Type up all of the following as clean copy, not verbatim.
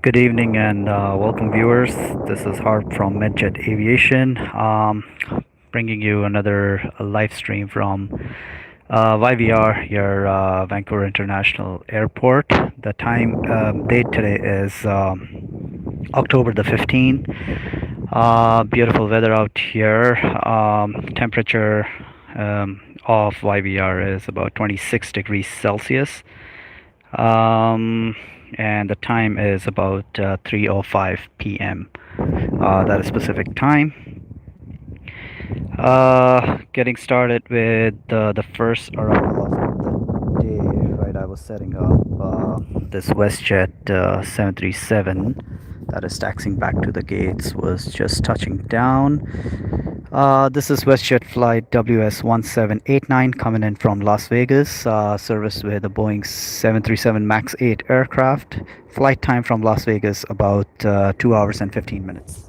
Good evening and welcome, viewers. This is Harp from MedJet Aviation, bringing you another live stream from YVR, your Vancouver International Airport. The date today is October the 15th. Beautiful weather out here. Temperature of YVR is about 26 degrees Celsius. Um, and the time is about 3:05 p.m. That is Pacific time. Getting started with the first arrival of the day. Right, I was setting up this WestJet 737 that is taxiing back to the gates. Was just touching down. This is WestJet flight WS1789 coming in from Las Vegas, serviced with a Boeing 737 MAX 8 aircraft. Flight time from Las Vegas about 2 hours and 15 minutes.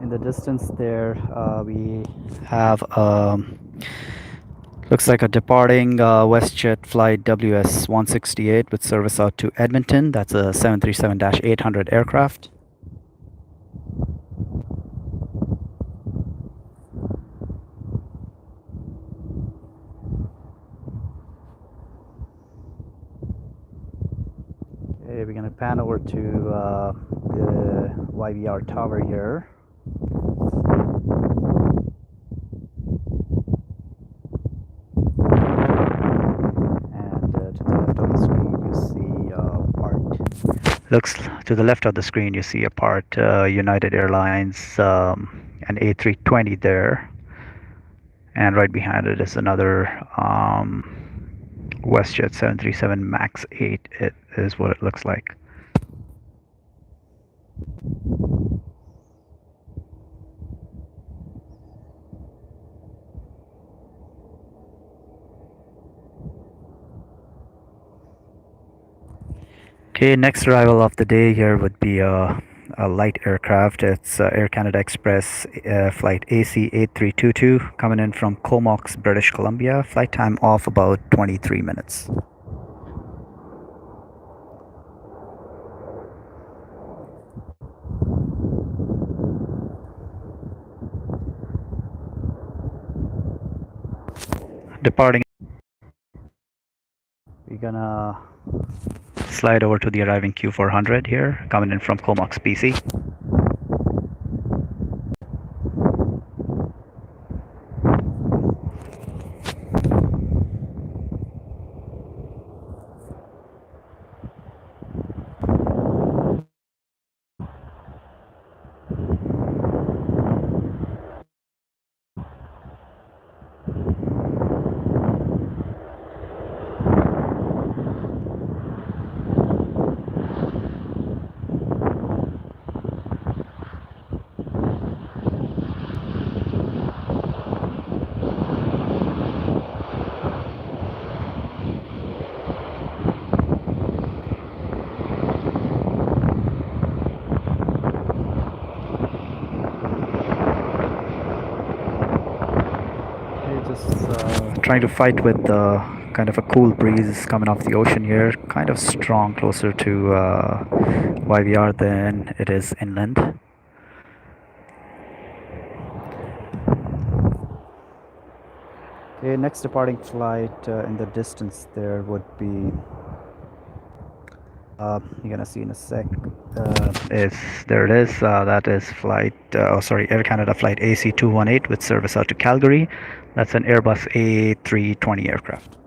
In the distance there, we have looks like a departing WestJet flight WS168 with service out to Edmonton. That's a 737-800 aircraft. Okay, we're gonna pan over to the YVR tower here. Looks to the left of the screen, you see a part United Airlines an A320 there, and right behind it is another WestJet 737 MAX 8. It is what it looks like. Okay, next arrival of the day here would be a light aircraft. It's Air Canada Express flight AC8322 coming in from Comox, British Columbia. Flight time off about 23 minutes. Departing, we're gonna slide over to the arriving Q400 here, coming in from Comox, BC. Trying to fight with kind of a cool breeze coming off the ocean here, kind of strong, closer to YVR than it is inland. Okay, next departing flight in the distance there would be you're gonna see in a sec. Is there it is? That is flight. Air Canada flight AC218 with service out to Calgary. That's an Airbus A320 aircraft.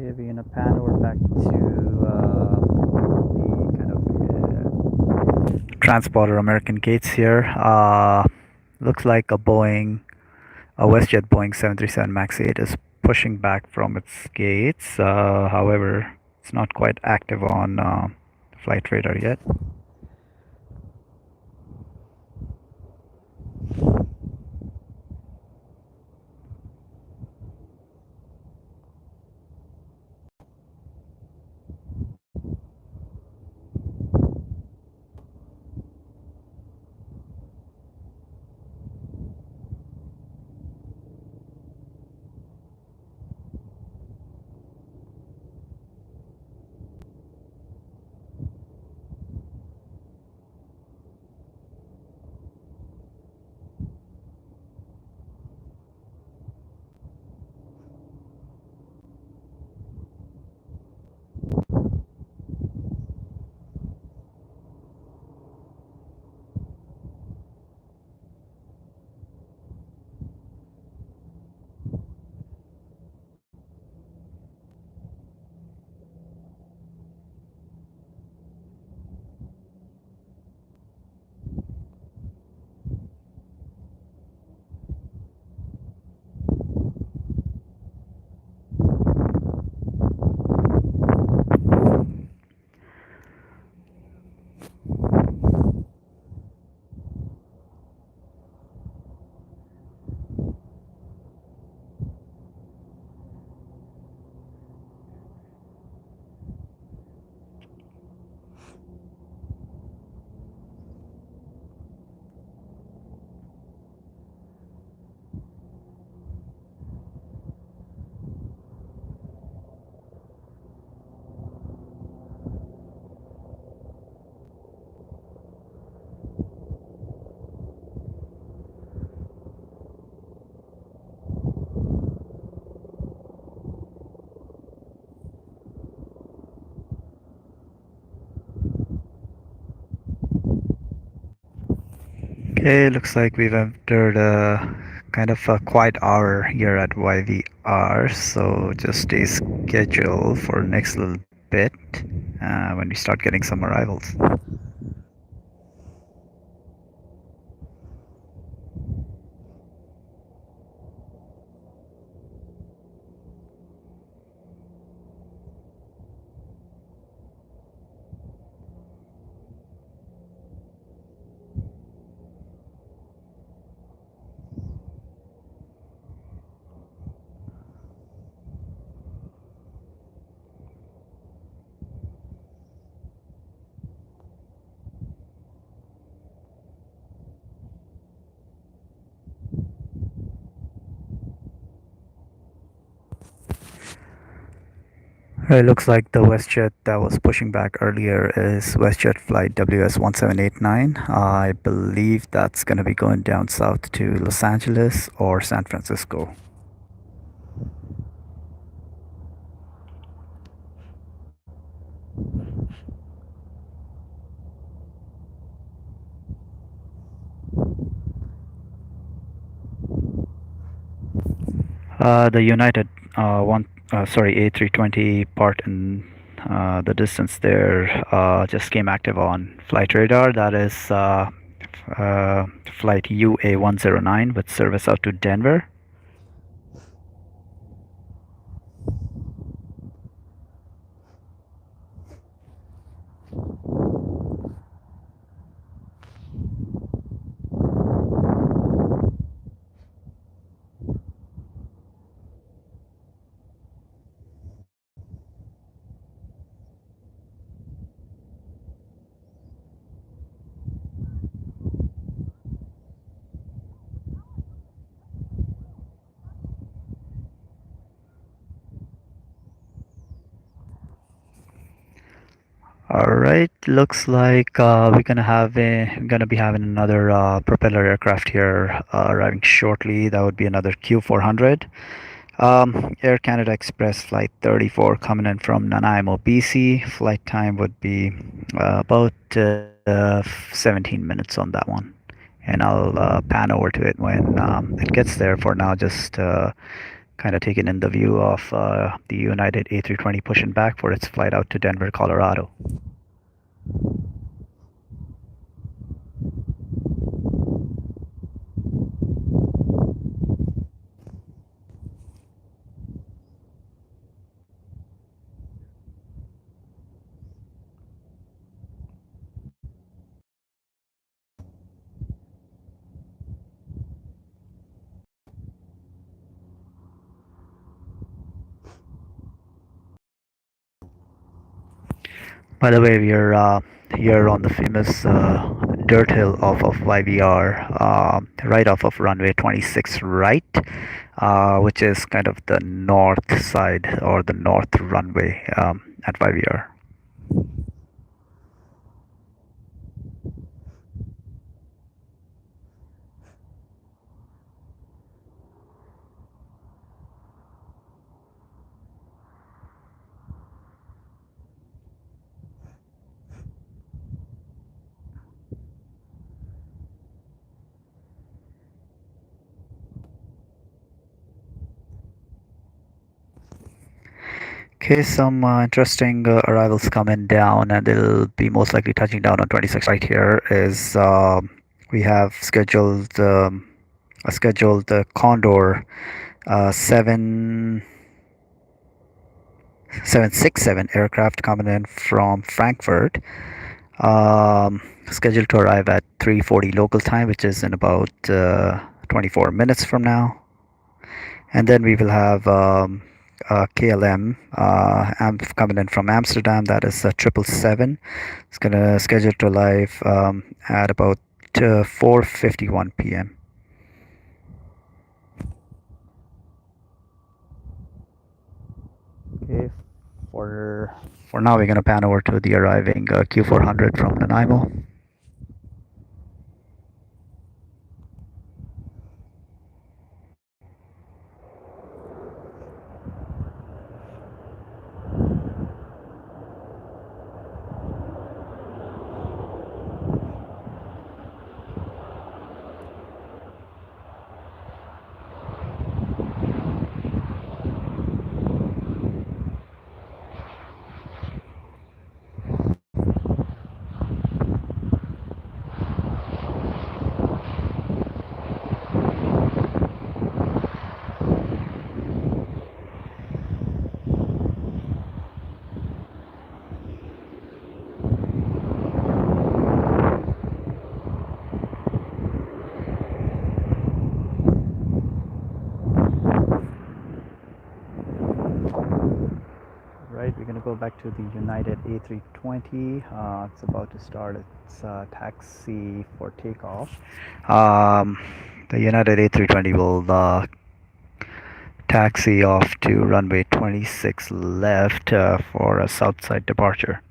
Okay, we're gonna pan over back to the kind of transporter American gates here. Looks like a WestJet Boeing 737 MAX 8 is pushing back from its gates. However, it's not quite active on flight radar yet. Okay, looks like we've entered a kind of a quiet hour here at YVR, so just stay scheduled for next little bit when we start getting some arrivals. It looks like the WestJet that was pushing back earlier is WestJet flight WS1789. I believe that's going to be going down south to Los Angeles or San Francisco. The United A320 part in the distance there just came active on flight radar. That is flight UA109 with service out to Denver. All right, looks like we're gonna be having another propeller aircraft here arriving shortly. That would be another Q400. Air Canada Express Flight 34 coming in from Nanaimo, BC. Flight time would be about 17 minutes on that one. And I'll pan over to it when it gets there. For now, just kind of taking in the view of the United A320 pushing back for its flight out to Denver, Colorado. By the way, we are here on the famous dirt hill of YVR, right off of runway 26 right, which is kind of the north side or the north runway at YVR. Okay, some interesting arrivals coming down, and they'll be most likely touching down on 26 right here. Is we have scheduled a scheduled Condor 767 aircraft coming in from Frankfurt, scheduled to arrive at 3:40 local time, which is in about 24 minutes from now. And then we will have KLM coming in from Amsterdam. That is 777. It's gonna schedule to arrive at about 4:51 p.m. Okay, for now we're gonna pan over to the arriving Q400 from Nanaimo. Right, we're gonna go back to the United A320. It's about to start its taxi for takeoff. The United A320 will taxi off to runway 26 left for a south side departure.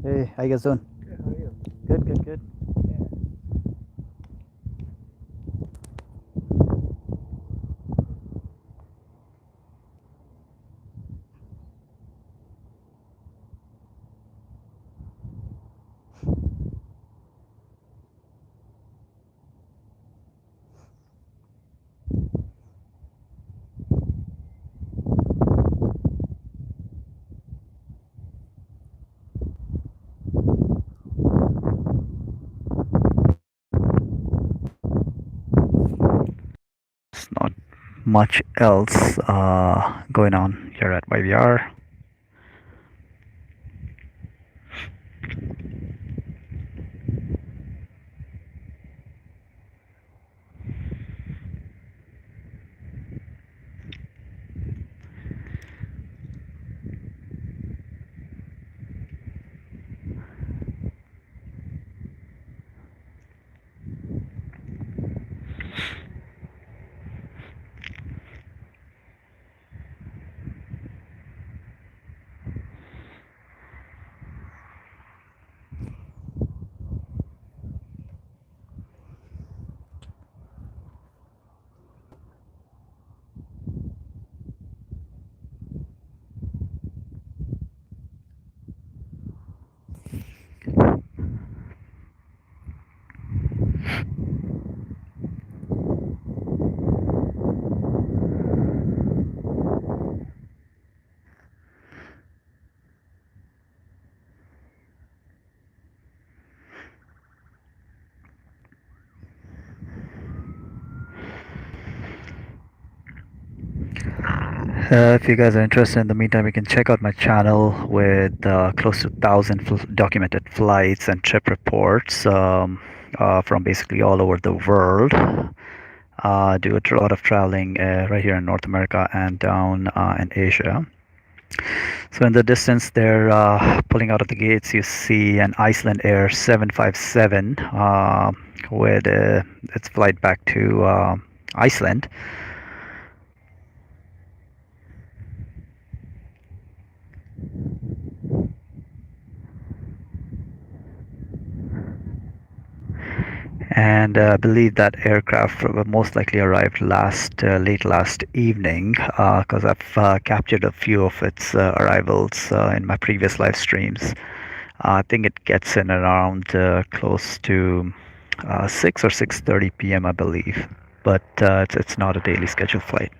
Hey, how you guys doing? Good, how are you? Good, good, good. It's not much else going on here at YVR. If you guys are interested, in the meantime, you can check out my channel with close to 1,000 documented flights and trip reports from basically all over the world. Do a lot of traveling right here in North America and down in Asia. So in the distance there, pulling out of the gates, you see an Iceland Air 757 with its flight back to Iceland. And I believe that aircraft most likely arrived late last evening, because I've captured a few of its arrivals in my previous live streams. I think it gets in around close to 6 or 6:30 p.m. I believe, but it's not a daily scheduled flight.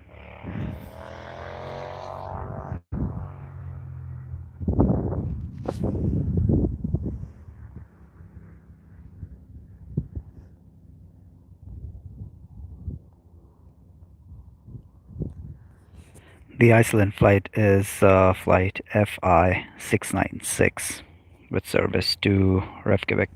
The Iceland flight is flight FI 696 with service to Reykjavik.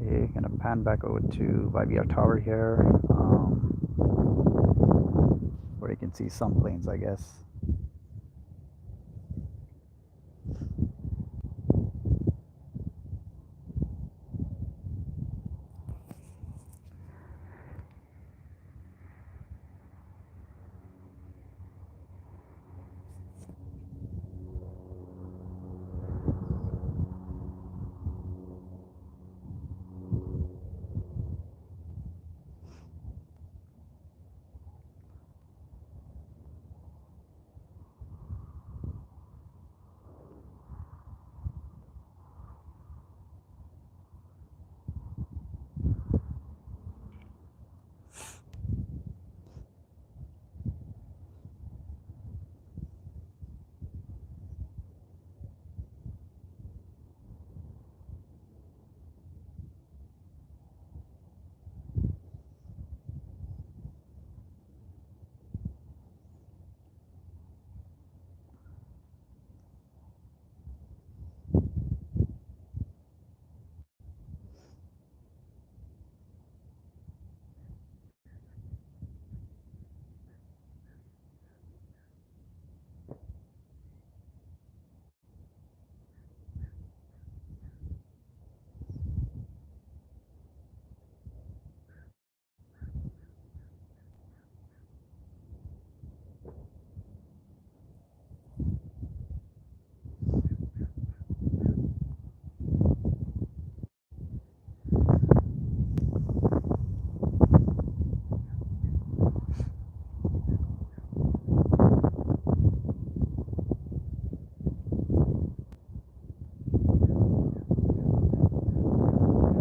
Okay, gonna pan back over to YVR Tower here, where you can see some planes, I guess.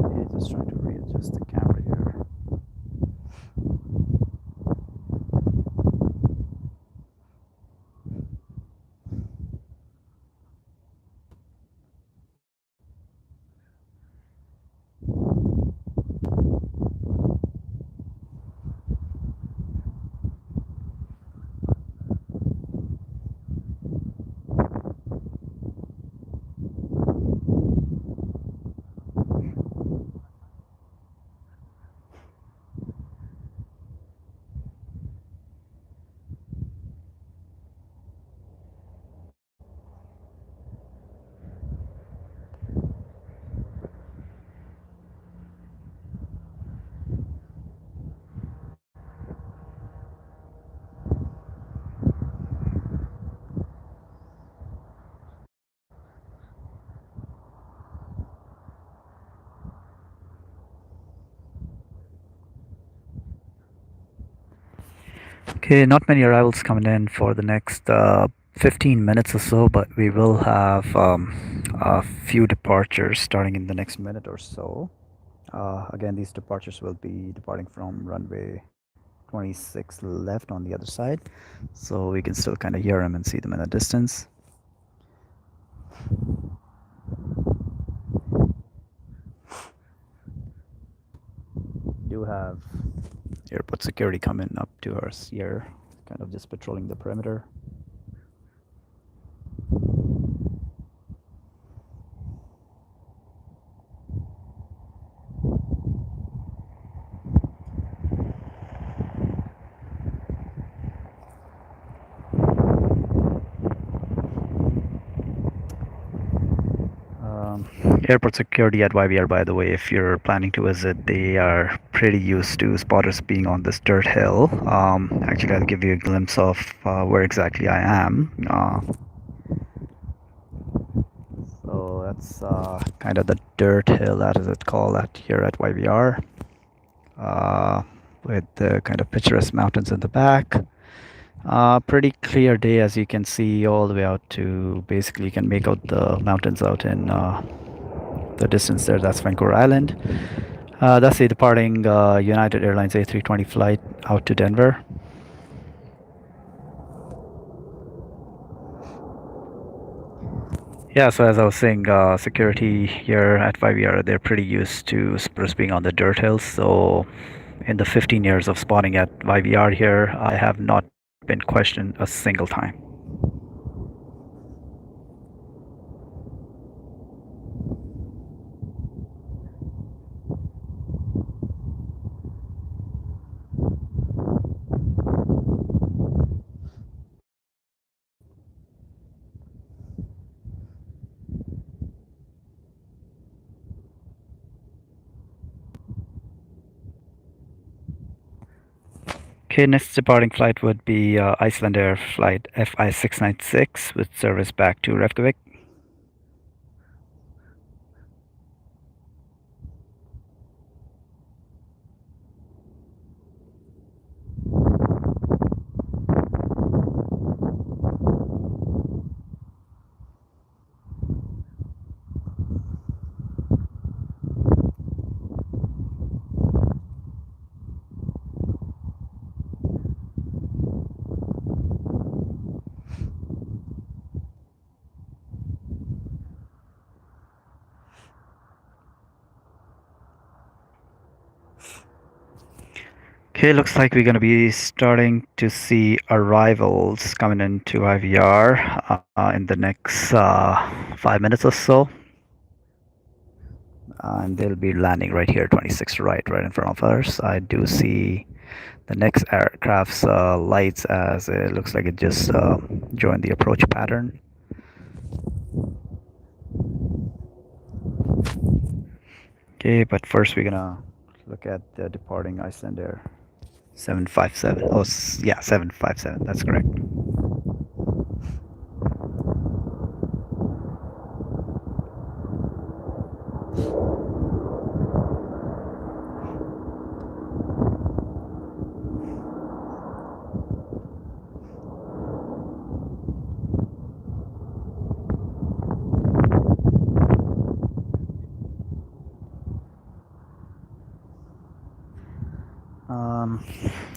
Okay, just trying to readjust the camera here. Okay, not many arrivals coming in for the next 15 minutes or so, but we will have a few departures starting in the next minute or so. Again, these departures will be departing from runway 26 left on the other side, so we can still kind of hear them and see them in the distance. Do have airport security coming up to us here, kind of just patrolling the perimeter. Airport security at YVR, by the way, if you're planning to visit, they are pretty used to spotters being on this dirt hill. Actually, I'll give you a glimpse of where exactly I am. So that's kind of the dirt hill, that is it called, at here at YVR, with the kind of picturesque mountains in the back. Pretty clear day, as you can see, all the way out to basically you can make out the mountains out in the distance there. That's Vancouver Island. That's the departing United Airlines A320 flight out to Denver. Yeah, so as I was saying, security here at 5ER, they're pretty used to spotters being on the dirt hills. So in the 15 years of spotting at 5ER here, I have not been questioned a single time. Okay, next departing flight would be Icelandair flight FI696 with service back to Reykjavik. Okay, looks like we're going to be starting to see arrivals coming into IVR in the next 5 minutes or so. And they'll be landing right here, 26 right in front of us. I do see the next aircraft's lights, as it looks like it just joined the approach pattern. Okay, but first we're gonna look at the departing Icelandair 757. Oh, yeah, 757. That's correct.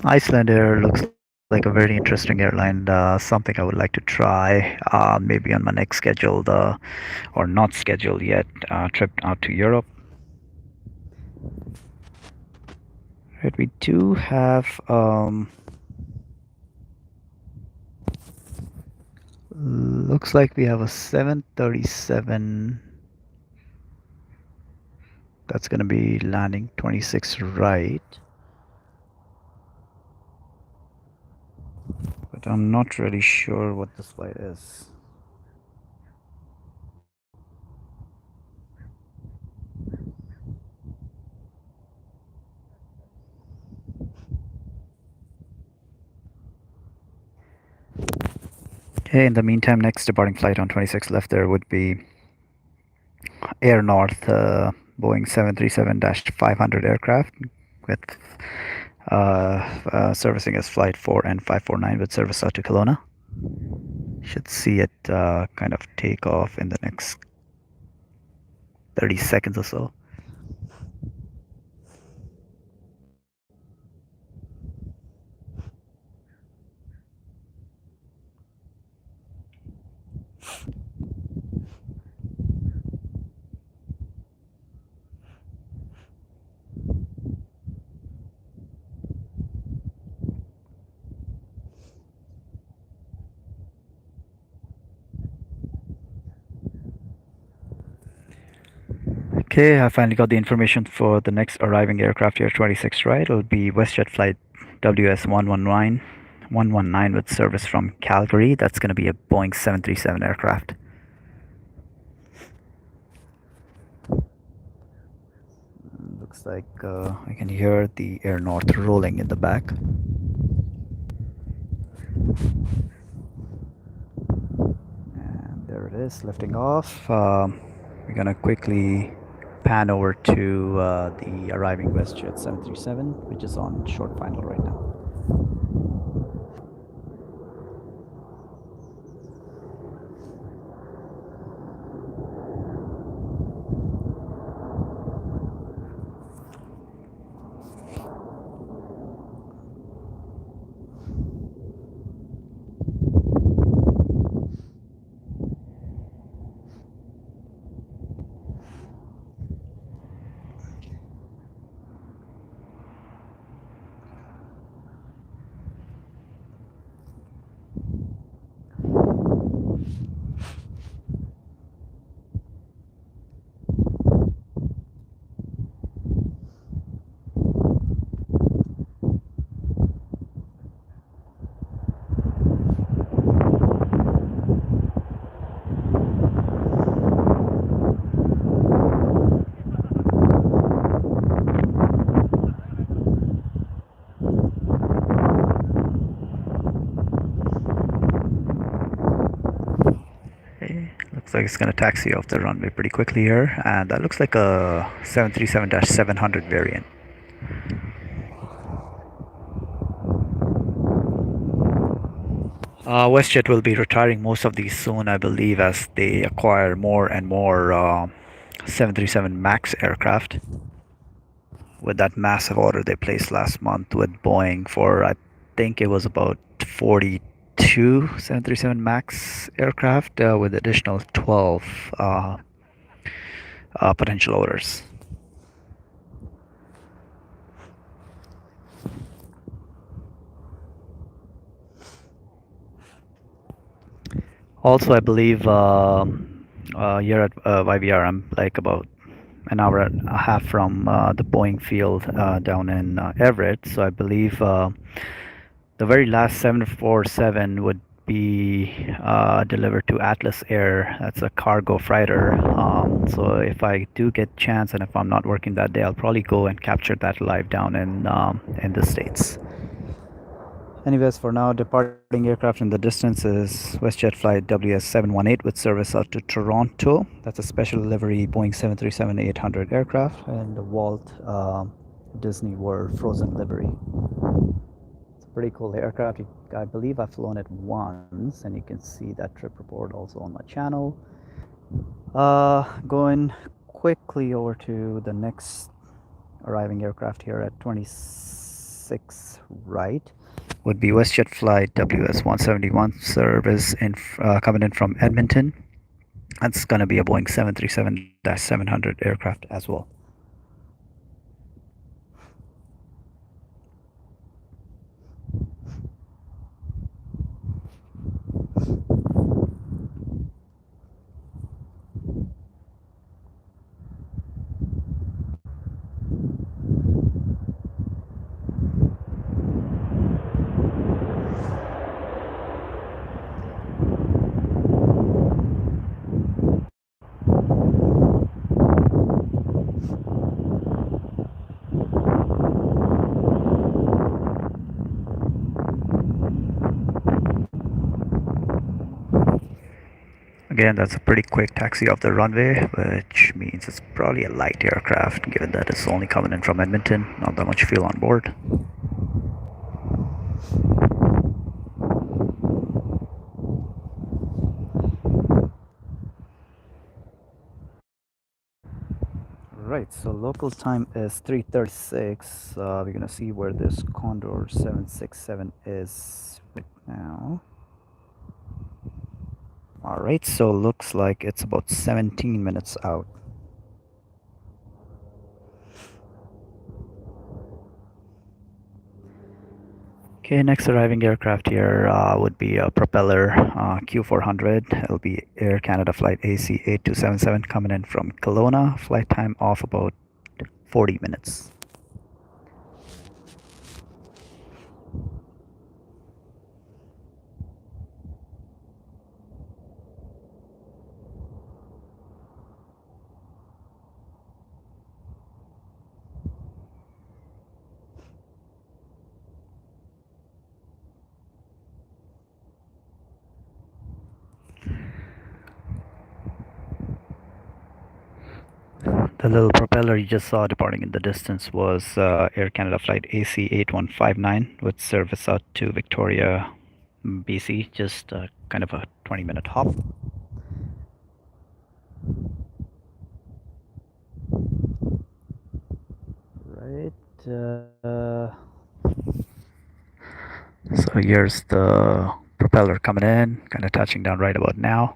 Icelandair looks like a very interesting airline. Something I would like to try, maybe on my next scheduled or not scheduled yet trip out to Europe. Right, we do have looks like we have a 737 that's going to be landing 26 right. But I'm not really sure what this flight is. Okay, in the meantime, next departing flight on 26 left there would be Air North Boeing 737-500 aircraft with servicing as flight 4 and 549 with service out to Kelowna. Should see it kind of take off in the next 30 seconds or so. Okay, I finally got the information for the next arriving aircraft here, 26, right? It'll be WestJet flight WS119 with service from Calgary. That's going to be a Boeing 737 aircraft. Looks like I can hear the Air North rolling in the back. And there it is, lifting off. We're gonna quickly pan over to the arriving WestJet 737, which is on short final right now. Okay, looks like it's gonna taxi off the runway pretty quickly here, and that looks like a 737-700 variant. WestJet will be retiring most of these soon, I believe, as they acquire more and more 737 MAX aircraft with that massive order they placed last month with Boeing for, I think it was about 42 737 MAX aircraft with additional 12 potential orders. Also, I believe here at YVR, I'm like about an hour and a half from the Boeing field down in Everett. So I believe the very last 747 would be delivered to Atlas Air. That's a cargo freighter. So if I do get chance and if I'm not working that day, I'll probably go and capture that live down in the States. Anyways, for now, departing aircraft in the distance is WestJet flight WS718 with service out to Toronto. That's a special delivery Boeing 737-800 aircraft and the Walt Disney World Frozen livery. It's a pretty cool aircraft. I believe I've flown it once, and you can see that trip report also on my channel. Going quickly over to the next arriving aircraft here at 26 right would be WestJet flight WS171 service coming in from Edmonton. That's going to be a Boeing 737-700 aircraft as well. Again, that's a pretty quick taxi off the runway, which means it's probably a light aircraft, given that it's only coming in from Edmonton, not that much fuel on board. Right, so local time is 3:36. We're gonna see where this Condor 767 is right now. All right, so looks like it's about 17 minutes out. Okay, next arriving aircraft here would be a propeller Q400. It'll be Air Canada flight AC 8277 coming in from Kelowna. Flight time off about 40 minutes. The little propeller you just saw departing in the distance was Air Canada flight AC 8159 with service out to Victoria, BC. Just kind of a 20-minute hop. Right. So here's the propeller coming in, kind of touching down right about now.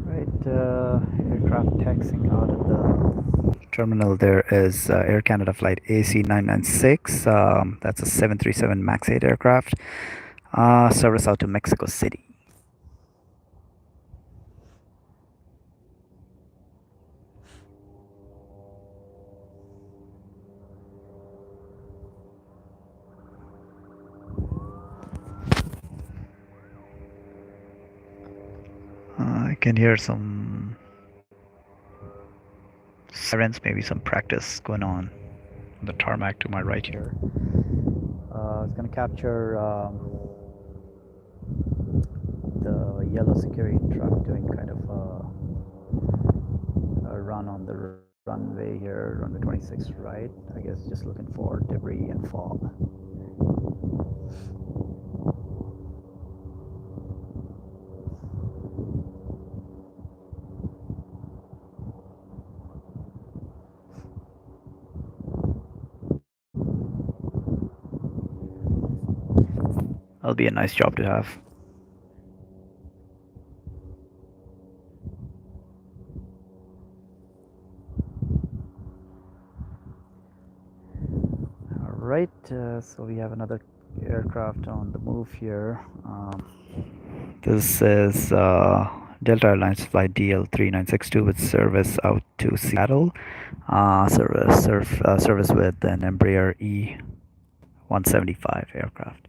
Right, aircraft taxiing out of the terminal there is Air Canada flight AC996. That's a 737 MAX 8 aircraft. Service out to Mexico City. I can hear some sirens, maybe some practice going on the tarmac to my right here. It's going to capture the yellow security truck doing kind of a run on the runway here, runway 26 right. I guess just looking for debris and fog. That'll be a nice job to have. All right, so we have another aircraft on the move here. This is Delta Airlines flight DL3962 with service out to Seattle. Service with an Embraer E175 aircraft.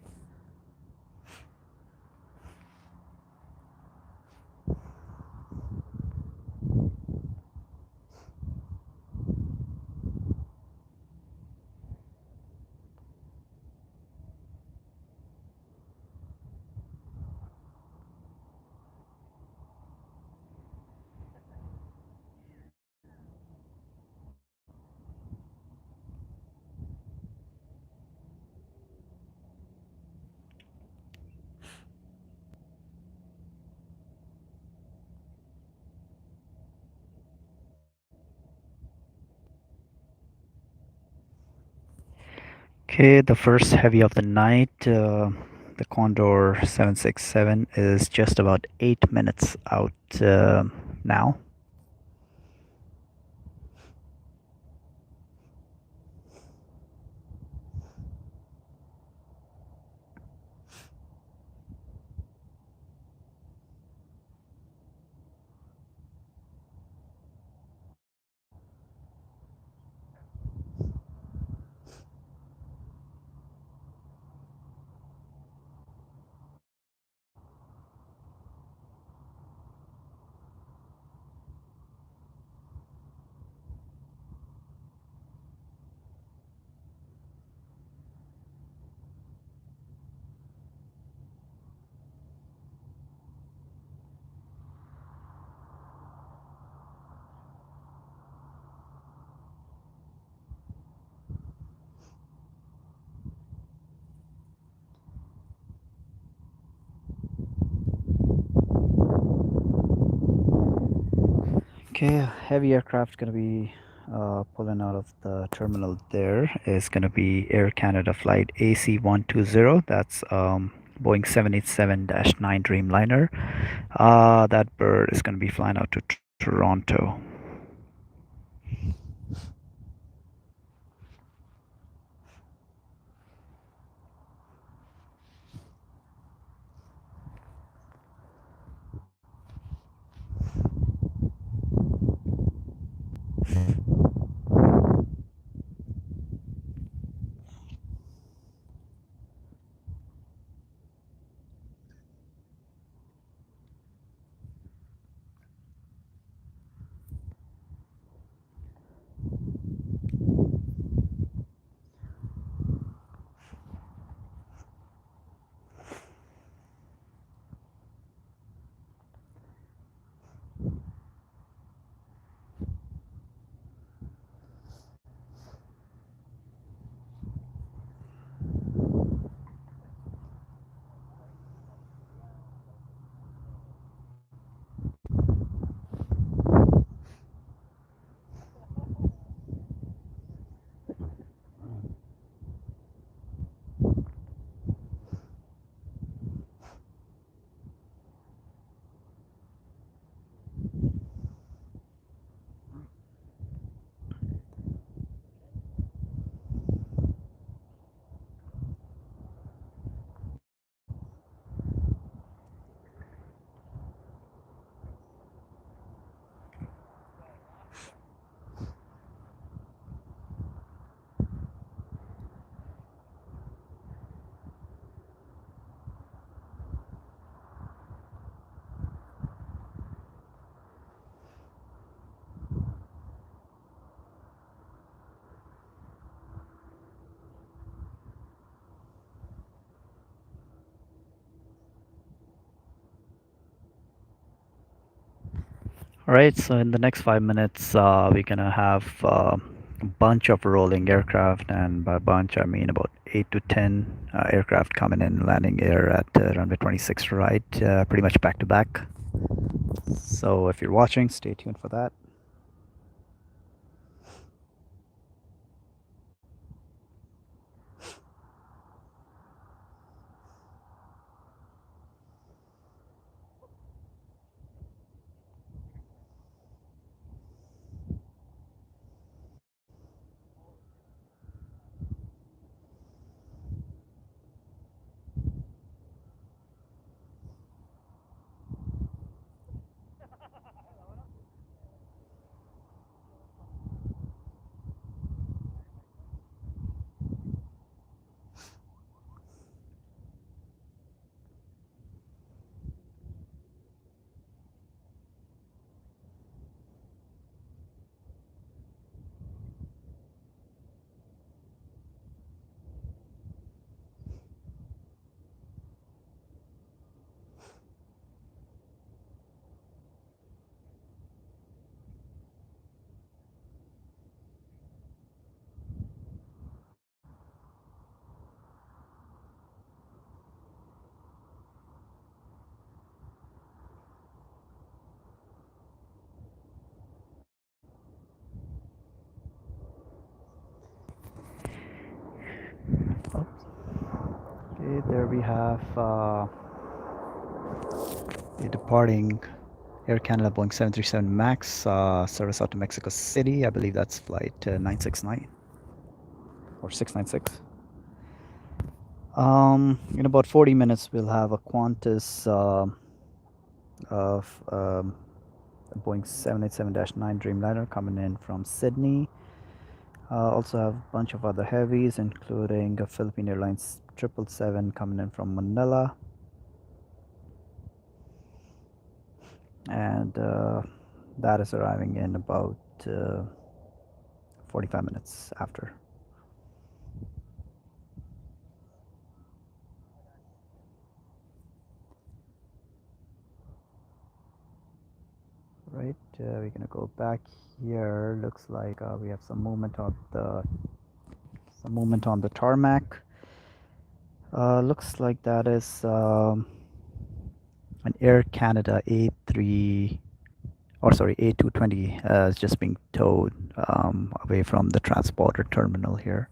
Okay, the first heavy of the night. The Condor 767 is just about 8 minutes out now. Okay, heavy aircraft going to be pulling out of the terminal there is going to be Air Canada flight AC-120. That's Boeing 787-9 Dreamliner. That bird is going to be flying out to Toronto. All right, so in the next 5 minutes, we're gonna have a bunch of rolling aircraft, and by bunch, I mean about 8 to 10 aircraft coming in, landing here at runway 26 right, pretty much back to back. So if you're watching, stay tuned for that. Okay, there we have the departing Air Canada Boeing 737 MAX service out to Mexico City. I believe that's flight 969 or 696. In about 40 minutes, we'll have a Qantas of a Boeing 787-9 Dreamliner coming in from Sydney. Also have a bunch of other heavies, including a Philippine Airlines 777 coming in from Manila. And that is arriving in about 45 minutes after. Right, we're gonna go back here. Looks like we have some movement on the tarmac. Looks like that is an Air Canada A3, or sorry, A220 is just being towed away from the transporter terminal here.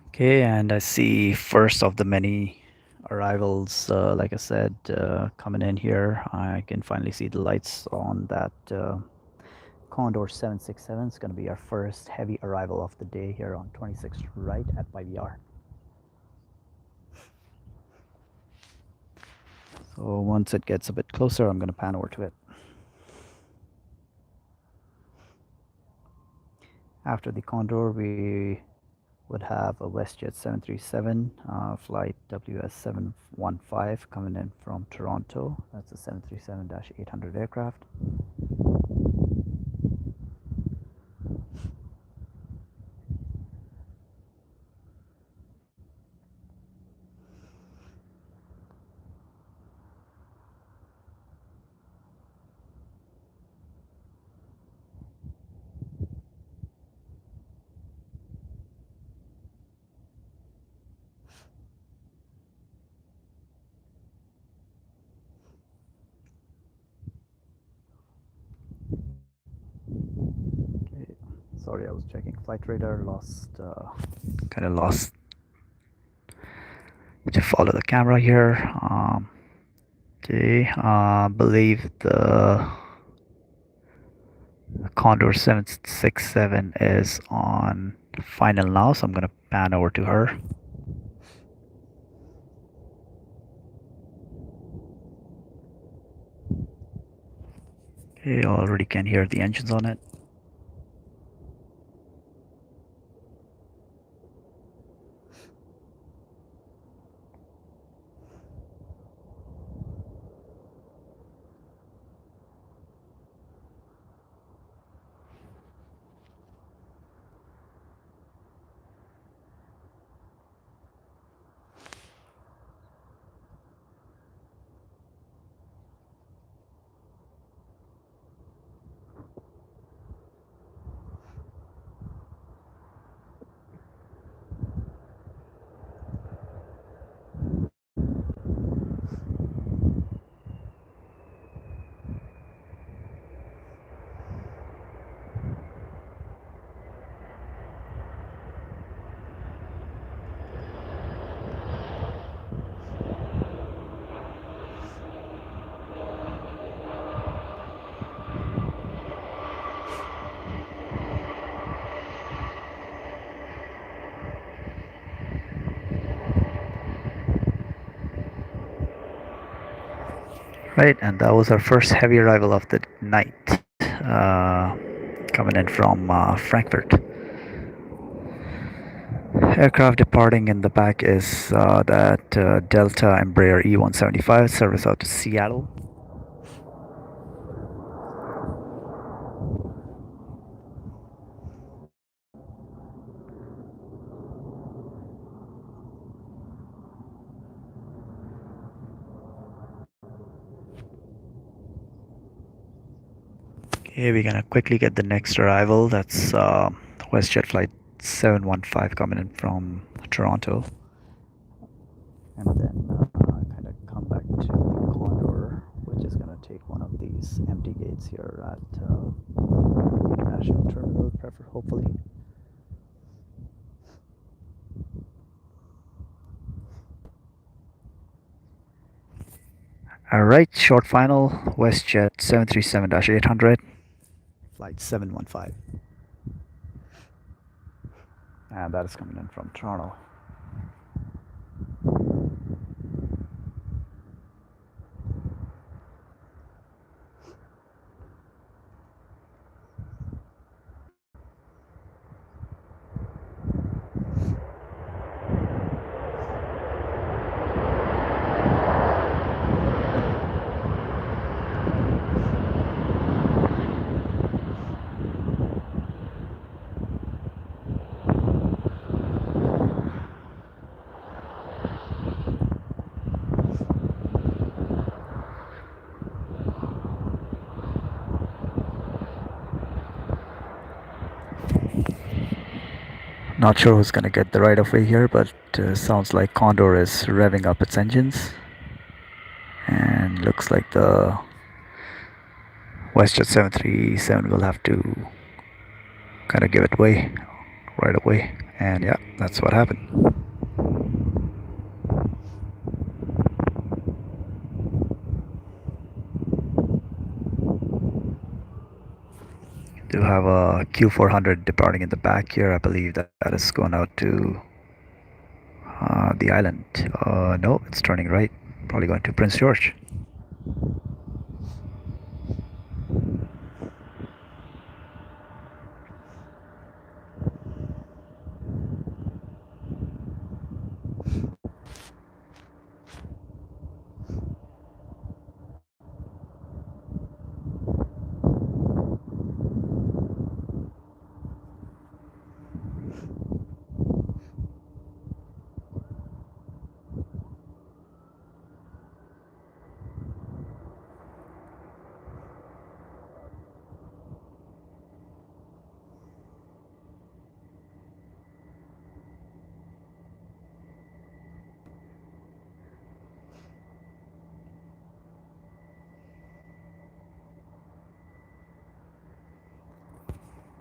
Okay, and I see first of the many arrivals, like I said, coming in here. I can finally see the lights on that Condor 767. It's going to be our first heavy arrival of the day here on 26th right at YVR. So once it gets a bit closer, I'm going to pan over to it. After the Condor, we would have a WestJet 737 flight WS715 coming in from Toronto. That's a 737-800 aircraft. Okay. Sorry, I was checking flight radar. Kind of lost to follow the camera here. Okay, believe the Condor 767 is on final now, so I'm gonna pan over to her. Okay, already can hear the engines on it. Right, and that was our first heavy arrival of the night, coming in from Frankfurt. Aircraft departing in the back is that Delta Embraer E175 service out to Seattle. Okay, we're gonna quickly get the next arrival. That's WestJet flight 715 coming in from Toronto. And then kind of come back to the Condor, which is gonna take one of these these empty gates here at International Terminal, hopefully. All right, short final, WestJet 737-800, flight 715. And that is coming in from Toronto. Not sure who's gonna get the right of way here, but sounds like Condor is revving up its engines. And looks like the WestJet 737 will have to kind of give it way right away. And yeah, that's what happened. Do have a Q400 departing in the back here. I believe that is going out to the island. No, it's turning right. Probably going to Prince George.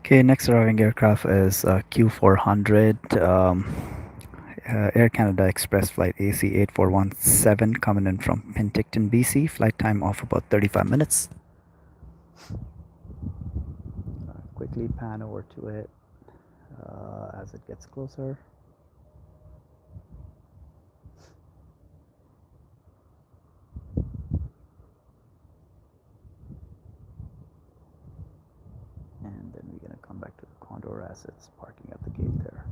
Okay, next arriving aircraft is Q400, Air Canada Express Flight AC 8417 coming in from Penticton, BC. Flight time of about 35 minutes. Quickly pan over to it as it gets closer. And then we're going to come back to the Condor as it's parking at the gate there.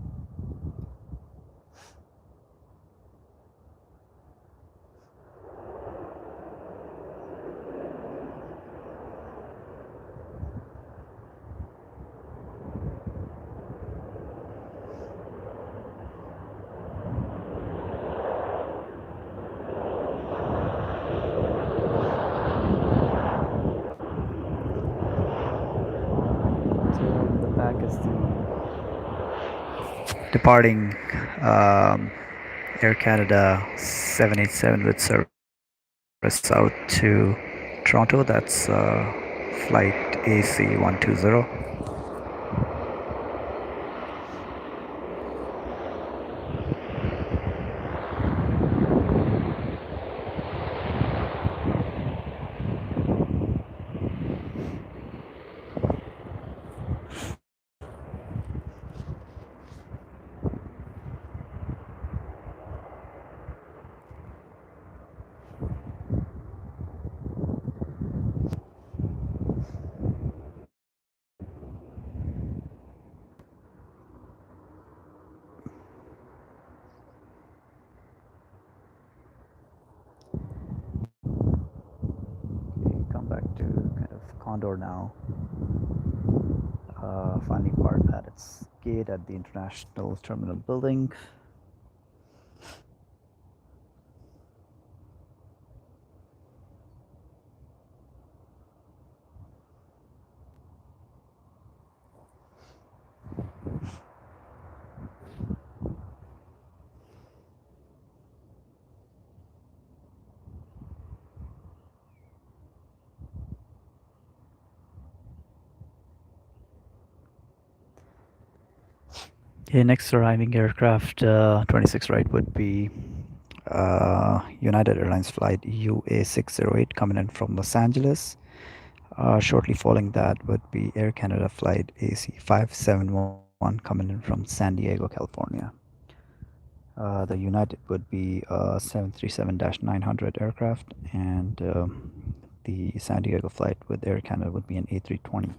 Back is the departing Air Canada 787 with service out to Toronto. That's flight AC 120. Come back to kind of Condor now. Finally parked at its gate at the International Terminal building. Okay, next arriving aircraft, 26 right, would be United Airlines flight UA608 coming in from Los Angeles. Shortly following that would be Air Canada flight AC571 coming in from San Diego, California. The United would be 737-900 aircraft, and the San Diego flight with Air Canada would be an A320.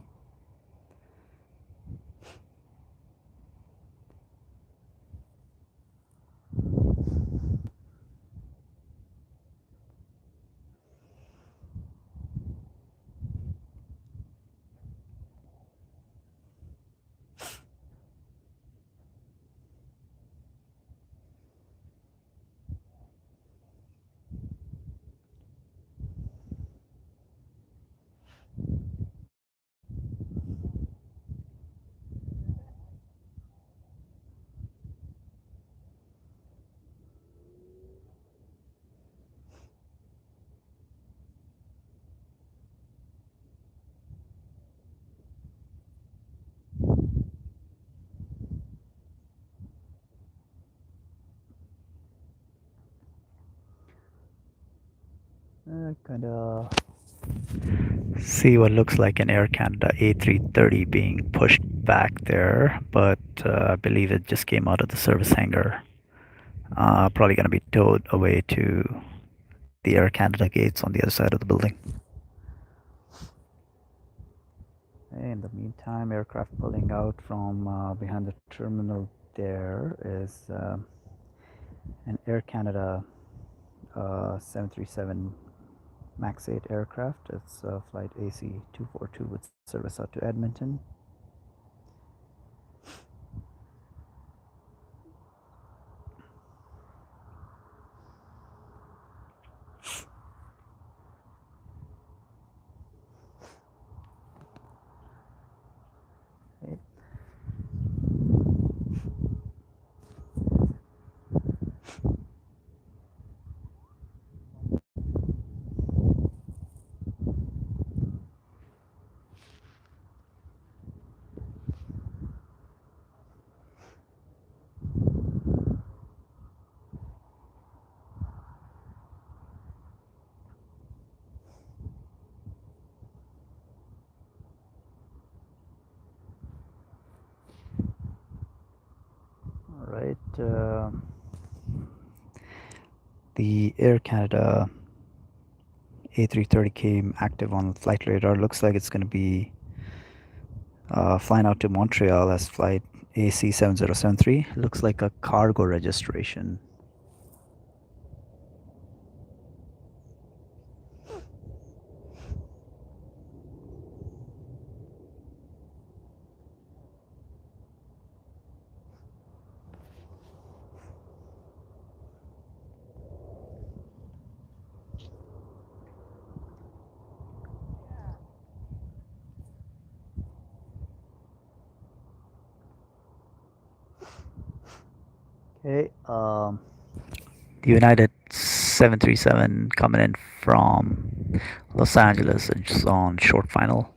Kind of see what looks like an Air Canada A330 being pushed back there, but I believe it just came out of the service hangar. Probably going to be towed away to the Air Canada gates on the other side of the building. In the meantime, aircraft pulling out from behind the terminal there is an Air Canada 737 MAX 8 aircraft. It's flight AC242 with service out to Edmonton. Okay. All right. The Air Canada A330 came active on flight radar. Looks like it's going to be flying out to Montreal as flight AC7073. Looks like a cargo registration. Okay. The United 737 coming in from Los Angeles. It's on short final.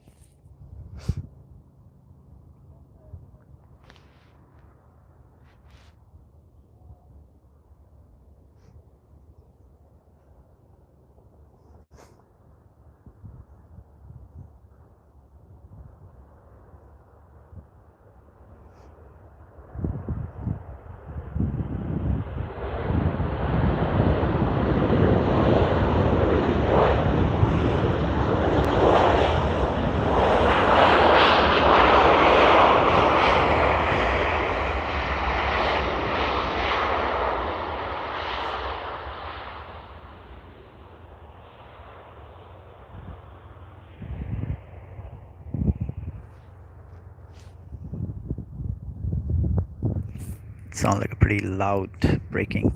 Sounds like a pretty loud braking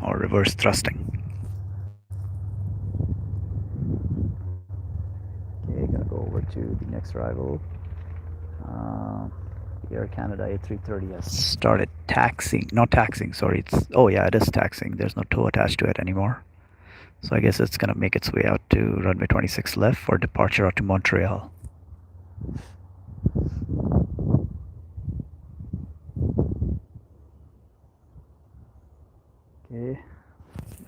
or reverse thrusting. Okay, gonna go over to the next arrival. The Air Canada A330 has started taxiing. Not taxiing, sorry. Yeah, it is taxiing. There's no tow attached to it anymore. So I guess it's gonna make its way out to runway 26 left for departure out to Montreal. Okay.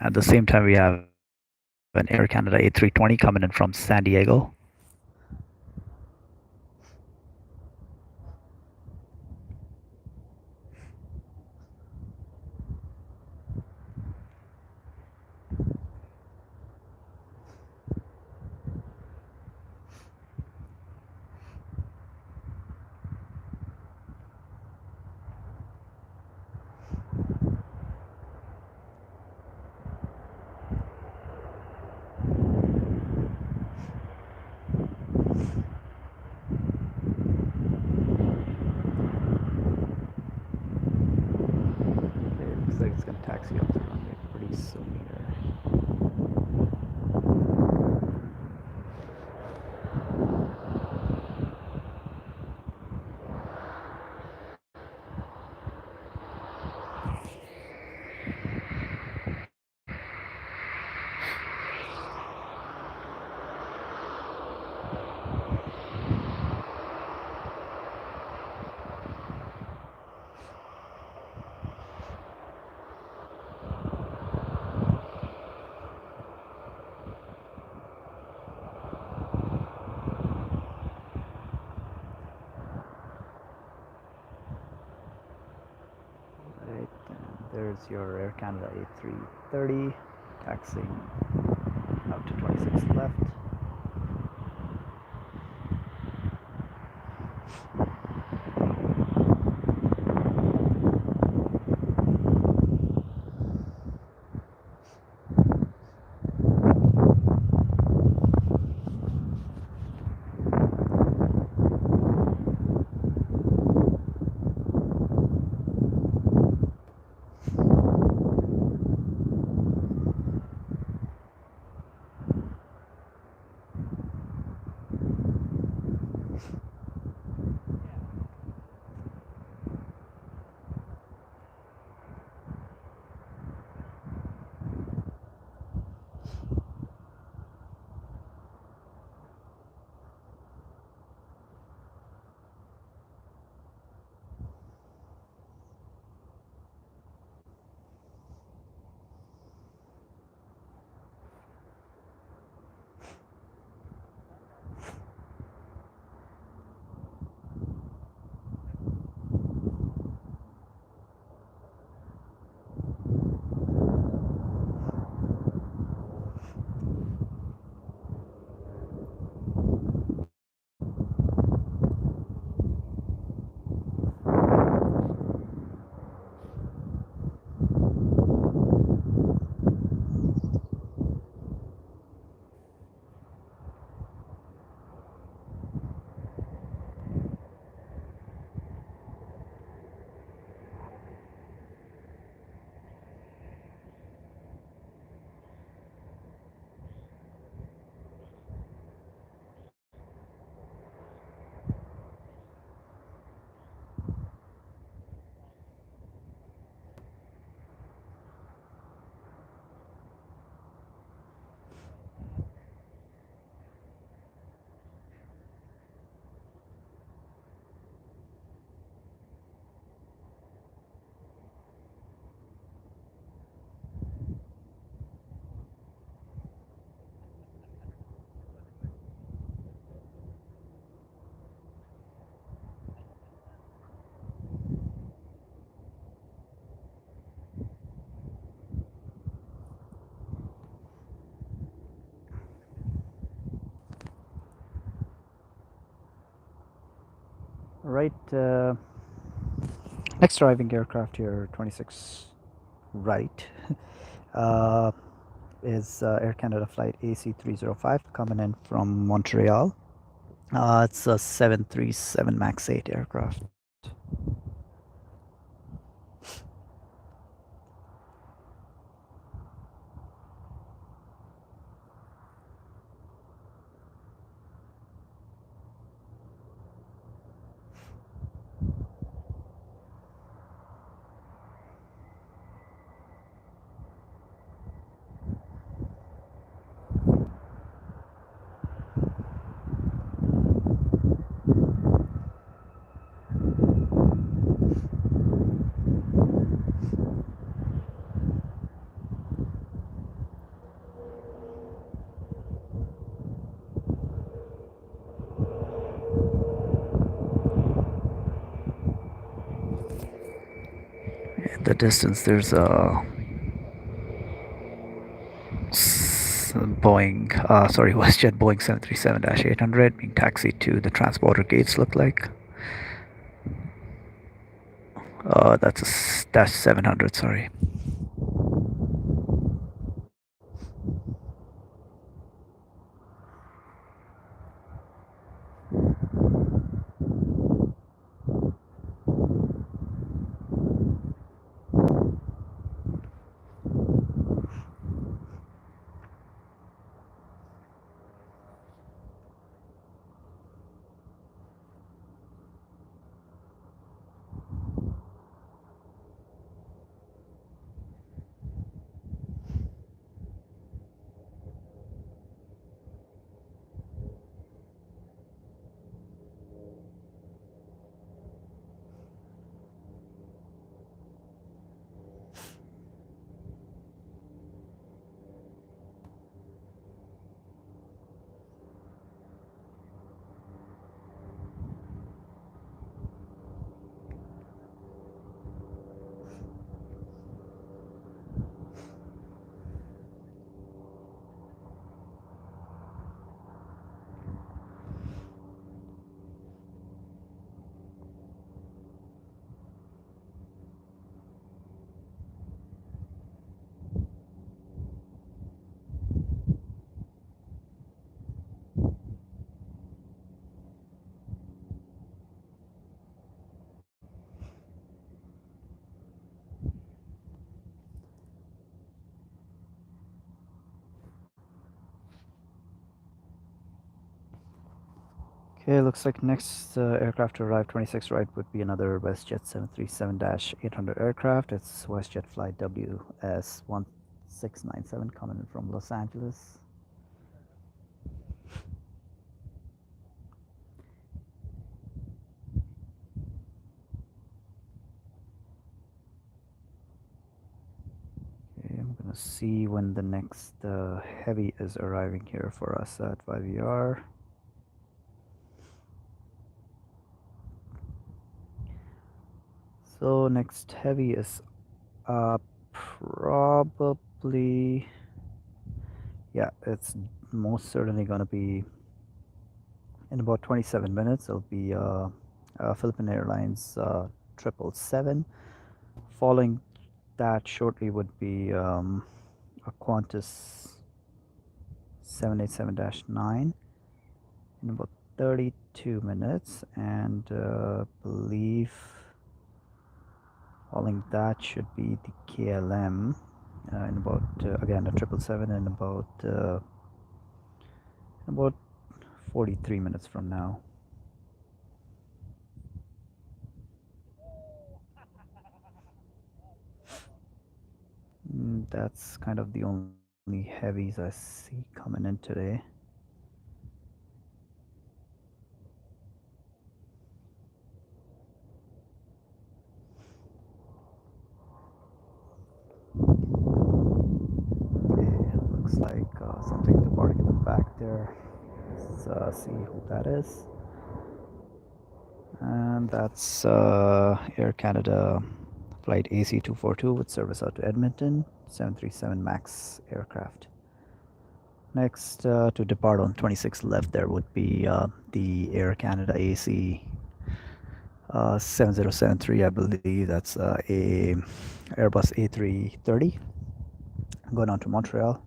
At the same time, we have an Air Canada A320 coming in from San Diego. Okay, it looks like it's going to taxi off the runway pretty soon here. Right, and there's your Air Canada A330 taxiing out to 26 left. Right, next arriving aircraft here, 26 right, uh, is Air Canada flight AC305 coming in from Montreal. It's a 737 MAX 8 aircraft. The distance, there's a Boeing, sorry, WestJet Boeing 737-800 being taxied to the transporter gates. Look like that's a dash 700. Sorry. Okay, looks like next aircraft to arrive, 26 right, would be another WestJet 737-800 aircraft. It's WestJet flight WS1697 coming in from Los Angeles. Okay, I'm gonna see when the next heavy is arriving here for us at YVR. So next heavy is probably, yeah, it's most certainly gonna be in about 27 minutes. It'll be Philippine Airlines 777. Following that shortly would be a Qantas 787-9 in about 32 minutes, and believe following that should be the KLM in about again a 777 in about 43 minutes from now. That's kind of the only heavies I see coming in today. Okay, looks like something departing in the back there. Let's see who that is. And that's Air Canada flight AC242 with service out to Edmonton, 737 MAX aircraft. Next to depart on 26 left, there would be the Air Canada AC 7073, I believe. That's a Airbus A330 going on to Montreal.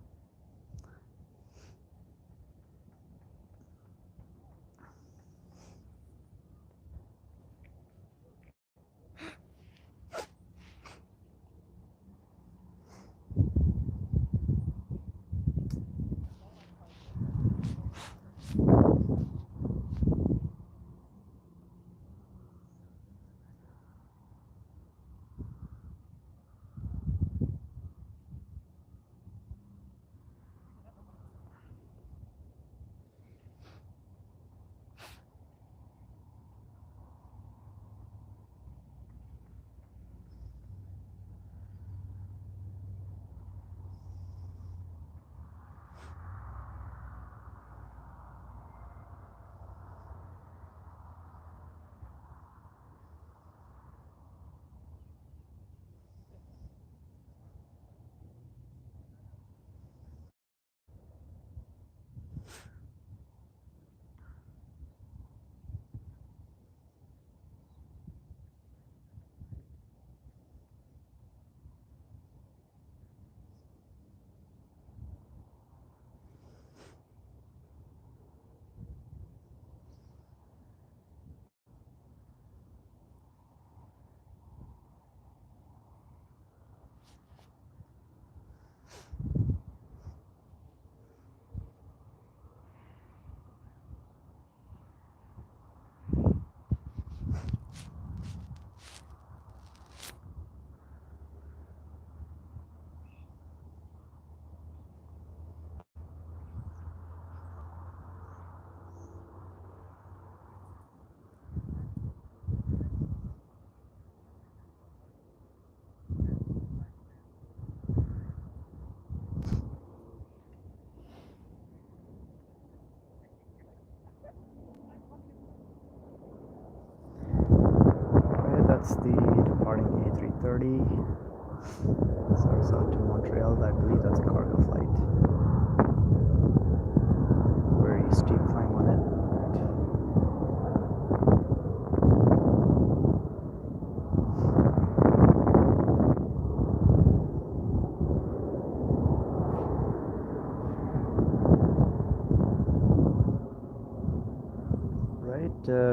the departing A330. Starts out to Montreal. I believe that's a cargo flight. Very steep climb on it.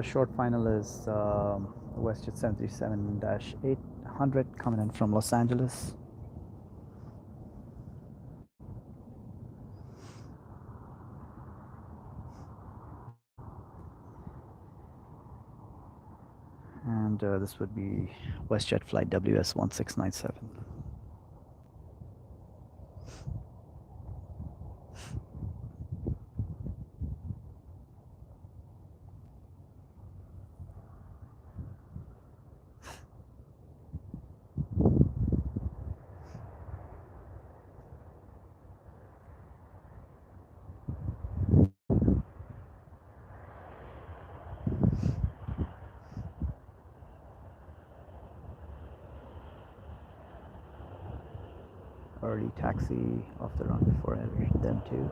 Short final is WestJet 737-800 coming in from Los Angeles. And this would be WestJet flight WS1697. Early taxi off the run for them too.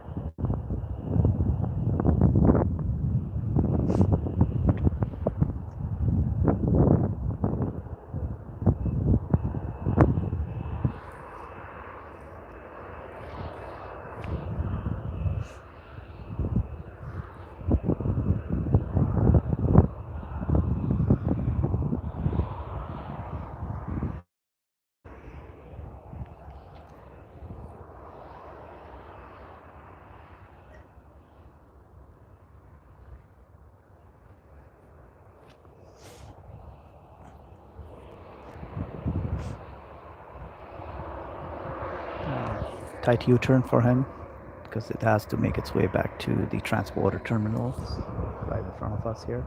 Tight U-turn for him because it has to make its way back to the transporter terminals right in front of us here,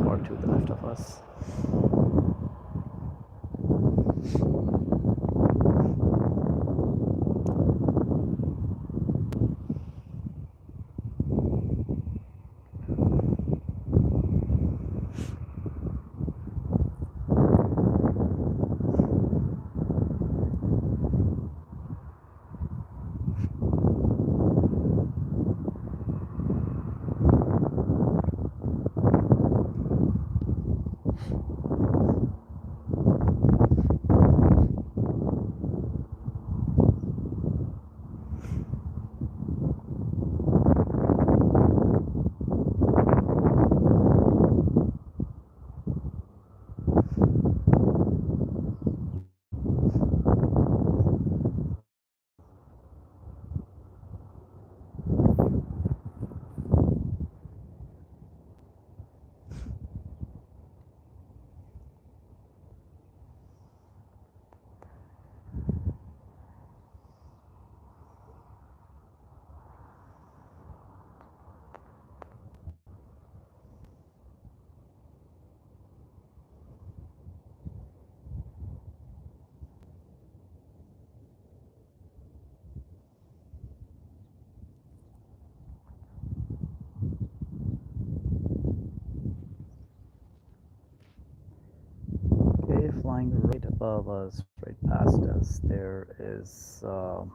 or to the left of us. Flying right above us, right past us, there is a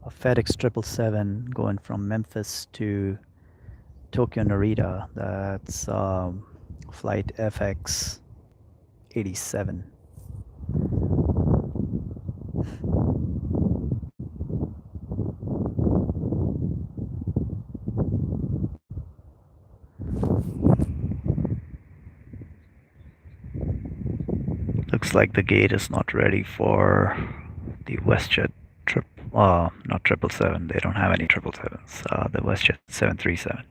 FedEx 777 going from Memphis to Tokyo Narita. That's flight FX 87. Looks like the gate is not ready for the WestJet not 777. They don't have any 777s. The WestJet 737.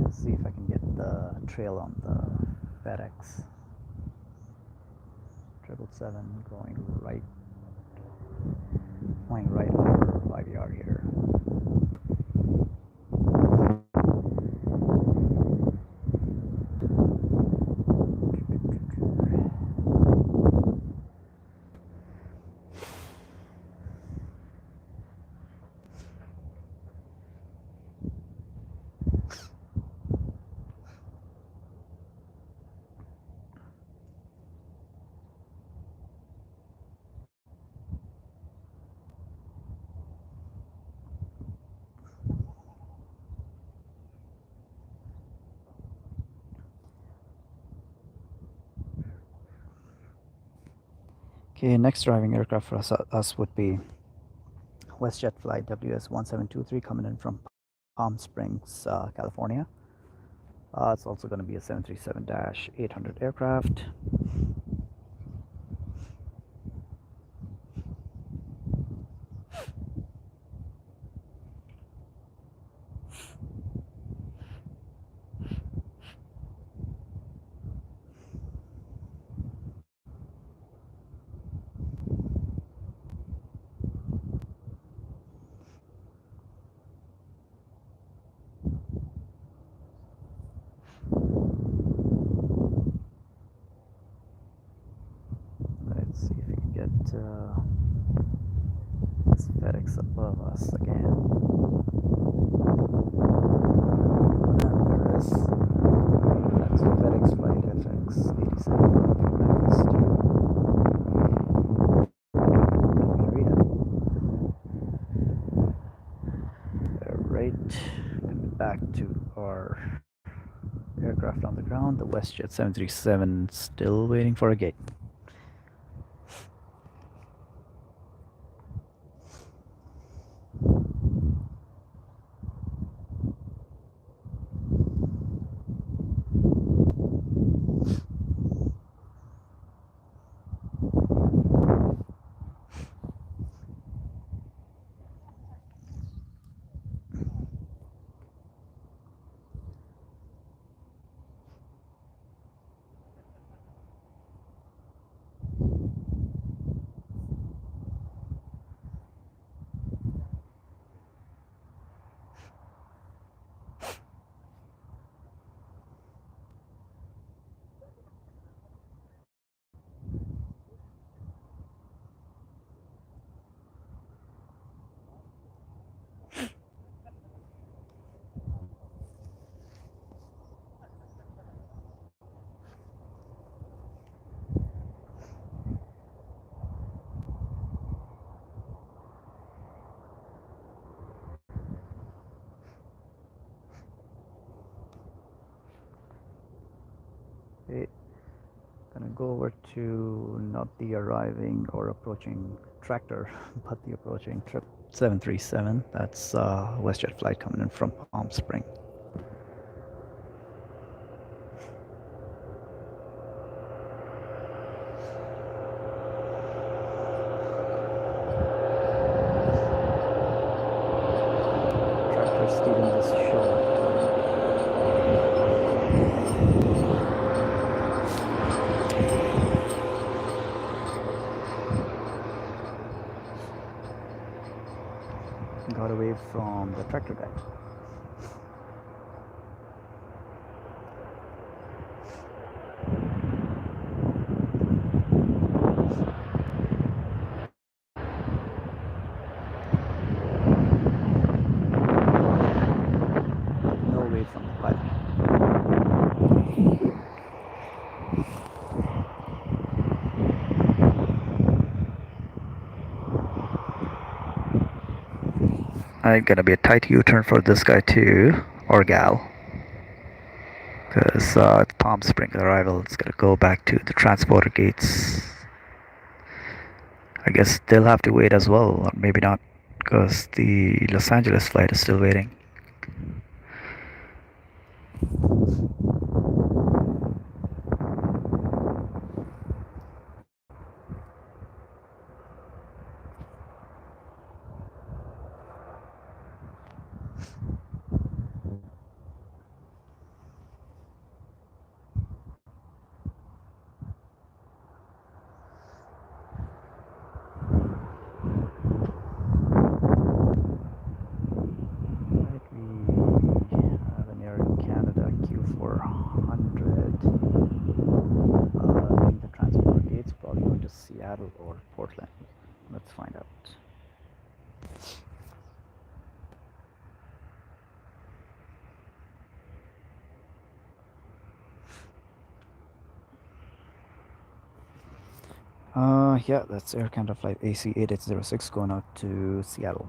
Let's see if I can get the trail on the FedEx 777 going right, flying right over 5ER here. Okay, next arriving aircraft for us would be WestJet flight WS1723 coming in from Palm Springs, California. It's also going to be a 737-800 aircraft. Let's see if we can get this FedEx above us again. And there is. That's FedEx flight FX87 from Memphis to Merida. Alright, coming back to our aircraft on the ground. The WestJet 737 still waiting for a gate. Okay, gonna go over to not the arriving or approaching tractor, but the approaching 737. That's WestJet flight coming in from Palm Spring. Tractor steering this short. Got away from the tractor guy. No way from the pilot. It's gonna be a tight U-turn for this guy too, or gal, because it's Palm Springs arrival. It's gonna go back to the transporter gates. I guess they'll have to wait as well, or maybe not, because the Los Angeles flight is still waiting. Right, we have an Air Canada Q400 leaving the transport gates, probably going to Seattle or Portland. Let's find out. Yeah, that's Air Canada flight AC8806 going out to Seattle.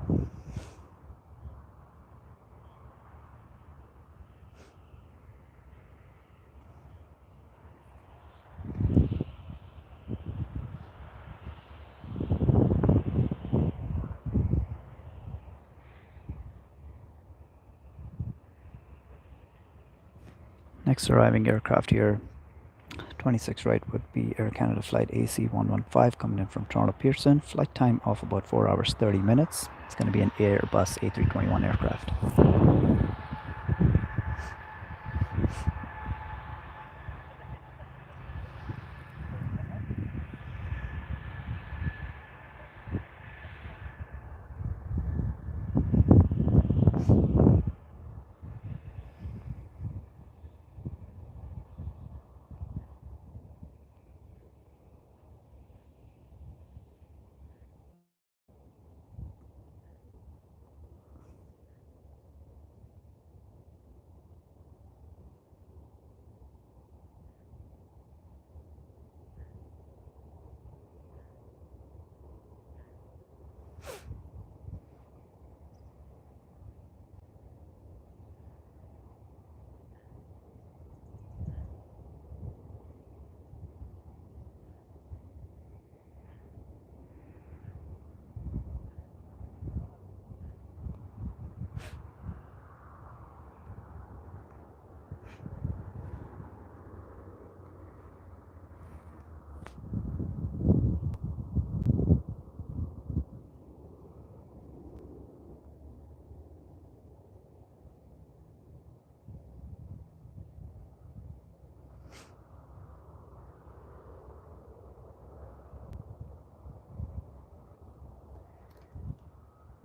Next arriving aircraft here, 26 right, would be Air Canada flight AC-115 coming in from Toronto Pearson. Flight time of about 4 hours 30 minutes. It's going to be an Airbus A321 aircraft.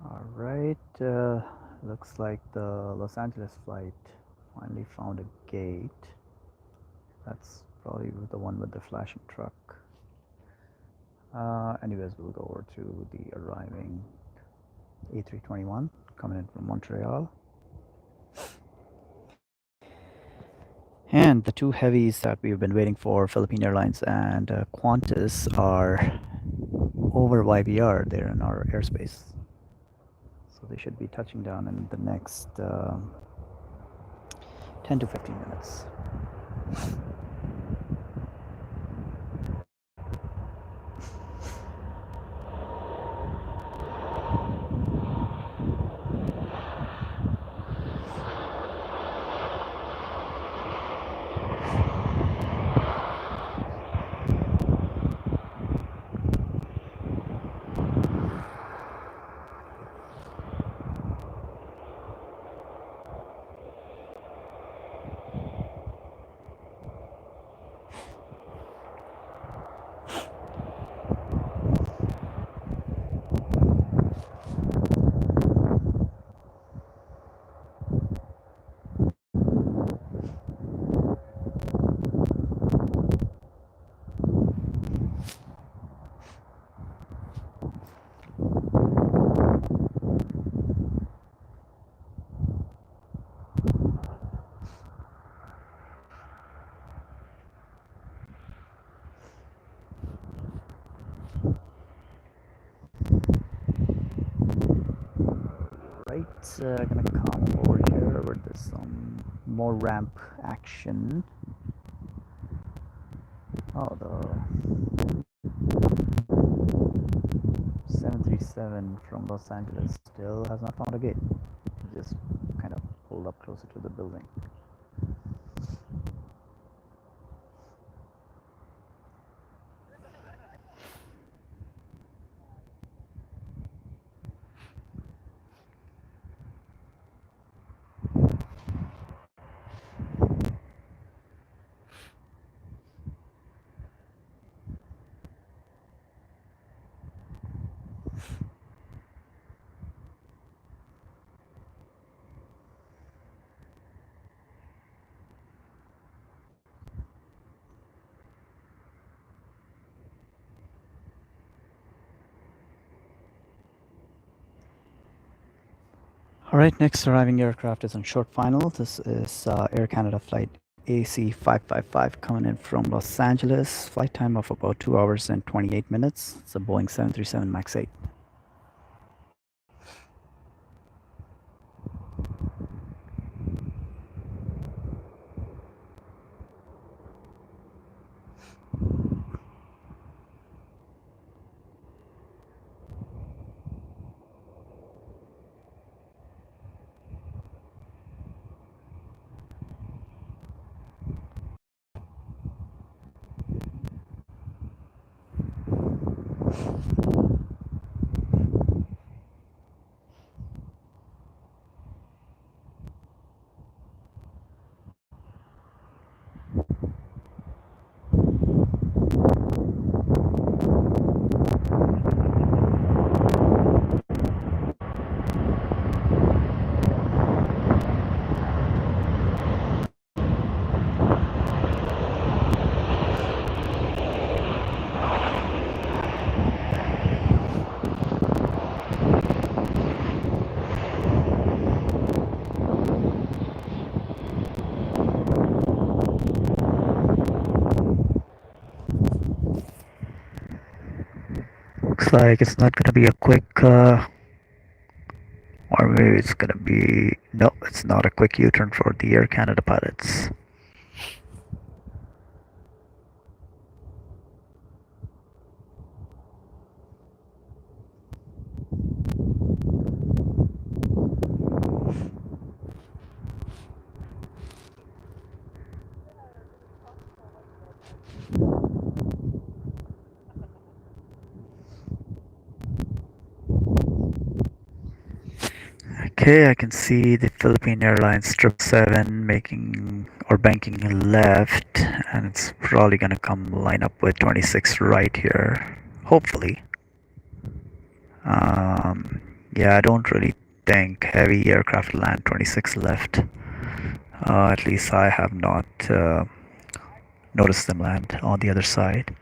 All right, looks like the Los Angeles flight finally found a gate. That's probably the one with the flashing truck. Anyways, we'll go over to the arriving A321 coming in from Montreal. And the two heavies that we've been waiting for, Philippine Airlines and Qantas, are over YVR. They're in our airspace. So they should be touching down in the next 10 to 15 minutes. Right, gonna come over here where there's some more ramp action. Oh, the 737 from Los Angeles still has not found a gate. It just kind of pulled up closer to the building. All right, next arriving aircraft is on short final. This is Air Canada flight AC-555 coming in from Los Angeles. Flight time of about 2 hours and 28 minutes. It's a Boeing 737 MAX 8. Looks like it's not gonna be a quick, or maybe it's gonna be, no, it's not a quick U-turn for the Air Canada pilots. Okay, I can see the Philippine Airlines 777 making or banking left, and it's probably gonna come line up with 26 right here, hopefully. Um, yeah, I don't really think heavy aircraft land 26 left. At least I have not noticed them land on the other side.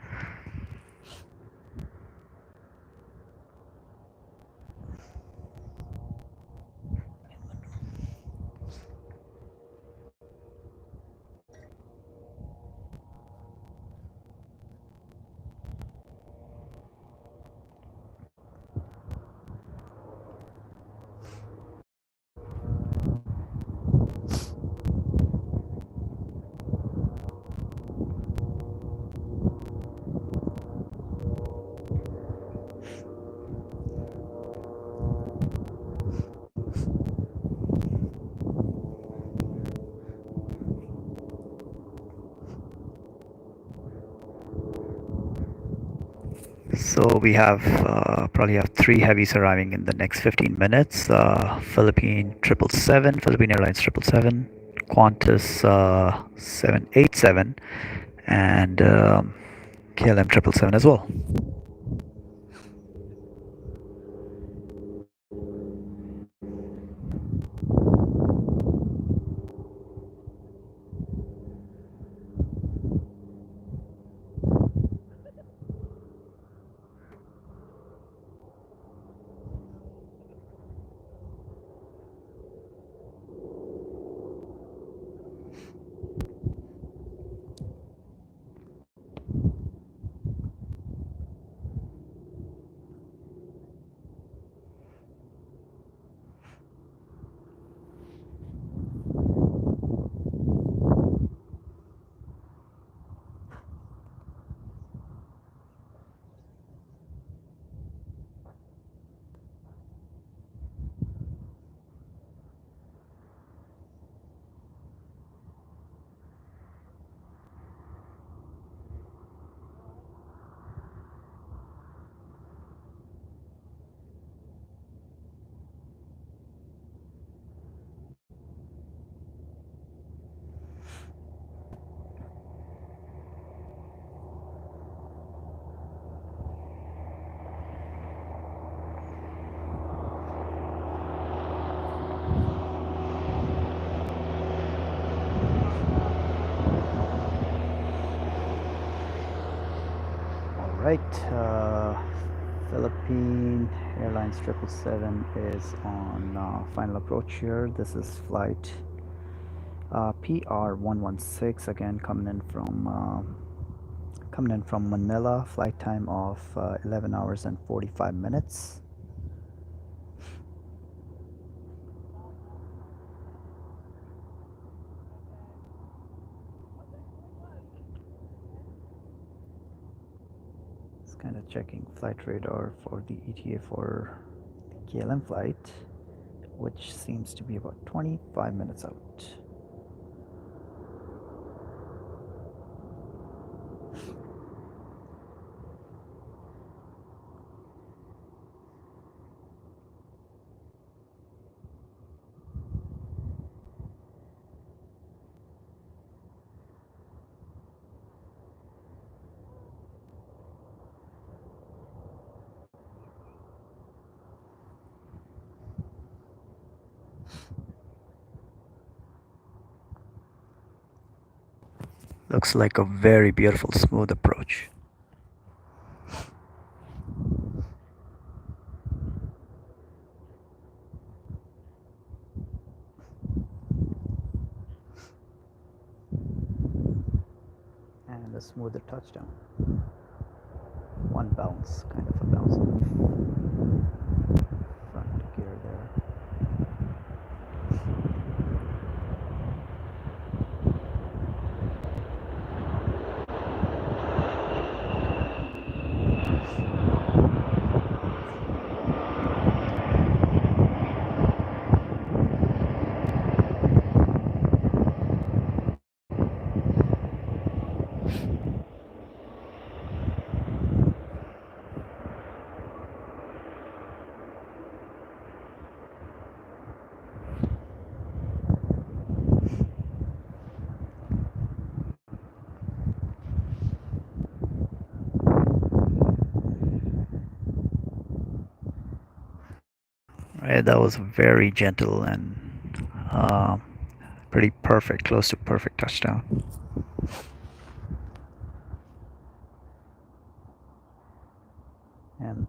So we have probably have three heavies arriving in the next 15 minutes. Philippine 777, Philippine Airlines 777, Qantas 787, and KLM 777 as well. All right, Philippine Airlines 777 is on final approach here. This is flight PR116 again coming in from Manila. Flight time of 11 hours and 45 minutes. It's kind of checking flight radar for the ETA for the KLM flight, which seems to be about 25 minutes out. Looks like a very beautiful smooth approach. And a smoother touchdown. one bounce, kind of a bounce of front gear there. Right, that was very gentle and pretty perfect, close to perfect touchdown. And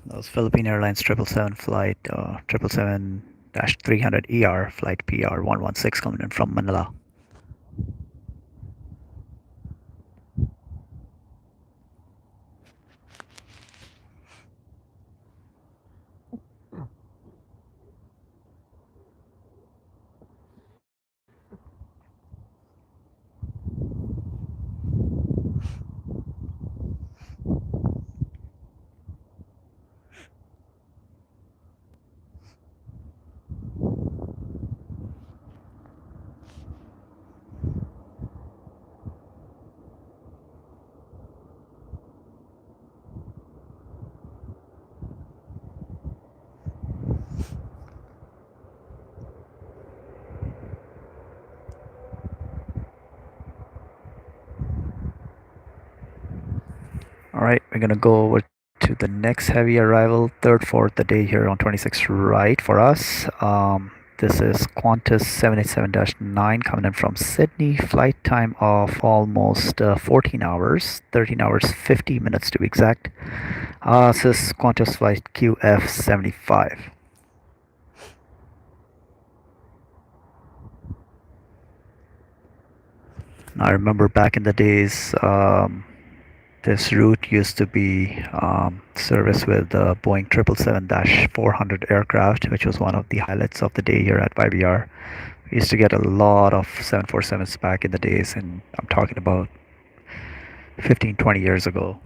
that was Philippine Airlines 777 flight, 777-300 flight PR 116 coming in from Manila. All right, we're gonna go over to the next heavy arrival, third, fourth the day here on 26 right for us. This is Qantas 787-9 coming in from Sydney. Flight time of almost 14 hours, 13 hours 50 minutes to be exact. This is Qantas flight QF75. I remember back in the days, this route used to be serviced with the Boeing 777-400 aircraft, which was one of the highlights of the day here at YBR. We used to get a lot of 747s back in the days, and I'm talking about 15, 20 years ago.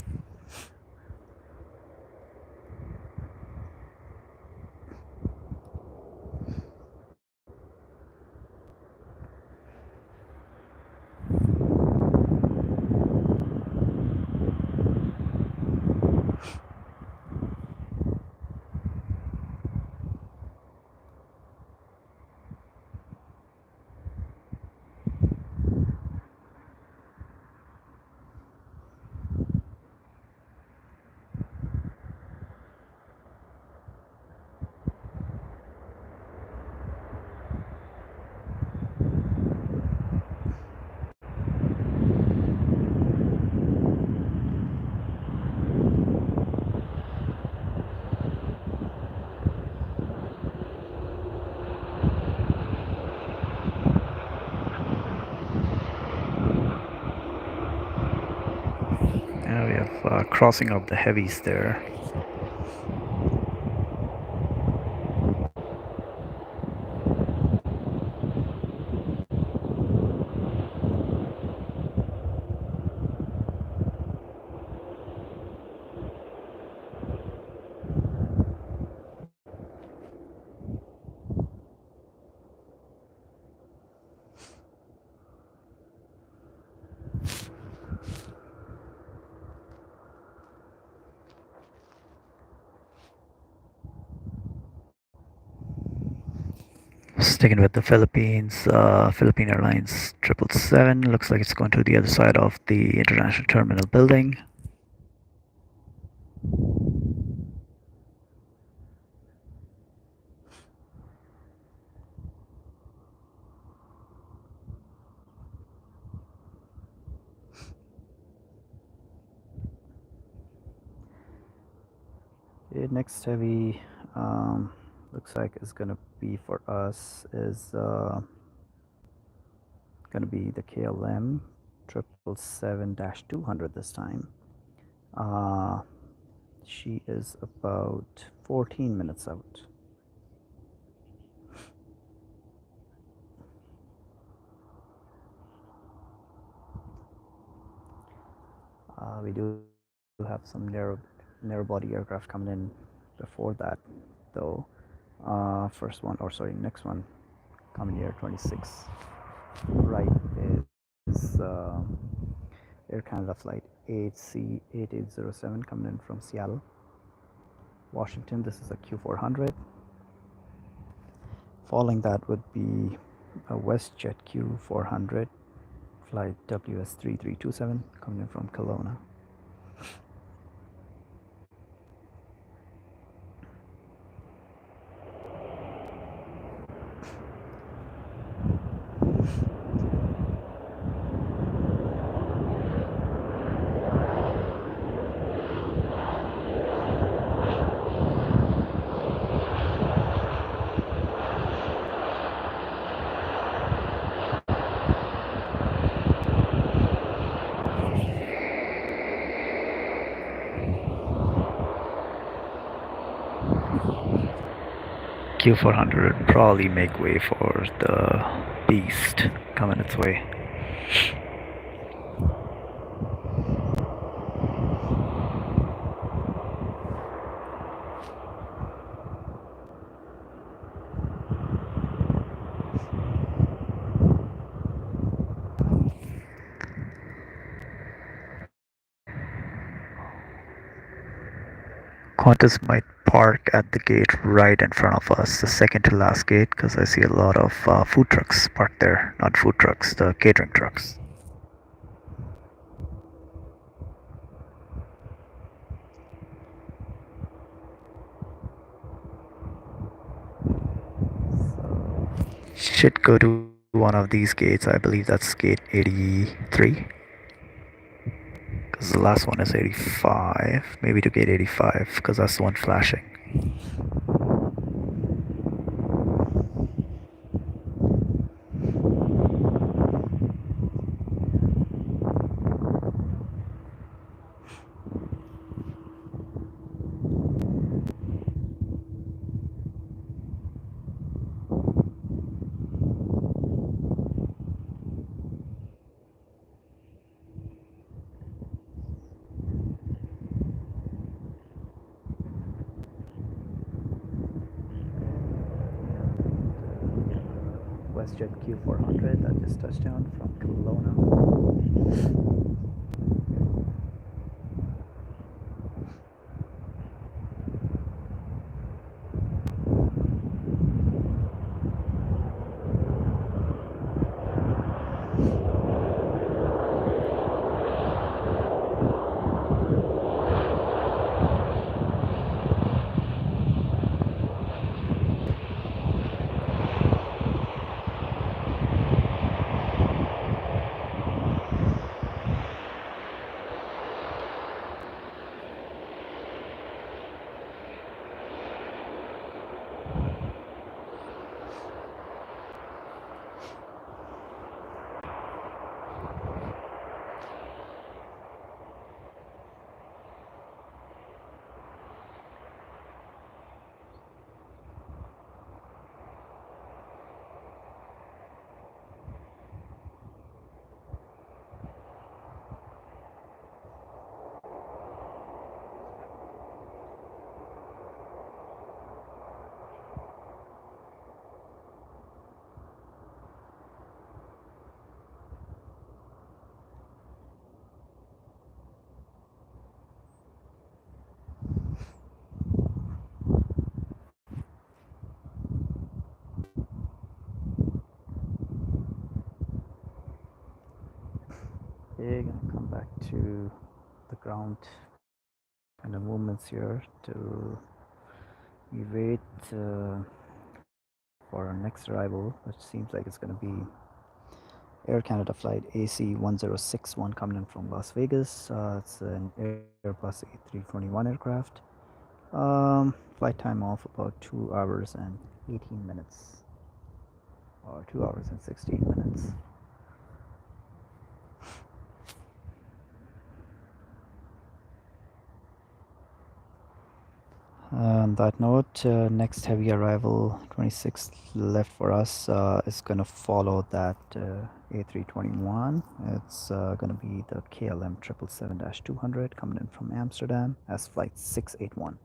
Now we have crossing of the heavies there. Sticking with the Philippines, Philippine Airlines 777 looks like it's going to the other side of the international terminal building. Okay, next heavy looks like is gonna be for us is gonna be the KLM 777-200 this time. Uh, She is about 14 minutes out. We do have some narrow body aircraft coming in before that, though. First one, or sorry, next one coming here, 26. Right is Air Canada flight 8C8807 coming in from Seattle, Washington. This is a Q400. Following that would be a WestJet Q400 flight WS3327 coming in from Kelowna. Q400 would probably make way for the Beast coming its way. Qantas might park at the gate right in front of us, the second to last gate, because I see a lot of food trucks parked there. Not food trucks, the catering trucks. So should go to one of these gates. I believe that's gate 83. Because the last one is 85. Maybe to gate 85, because that's the one flashing. WestJet Q400 that just touched down from Kelowna. Okay, gonna come back to the ground kind of movements here to we wait for our next arrival, which seems like it's gonna be Air Canada flight AC1061 coming in from Las Vegas. It's an Airbus A321 aircraft. Flight time off about 2 hours and 18 minutes, or 2 hours and 16 minutes. On that note, next heavy arrival, 26th left for us, is going to follow that A321. It's going to be the KLM 777-200 coming in from Amsterdam as flight 681.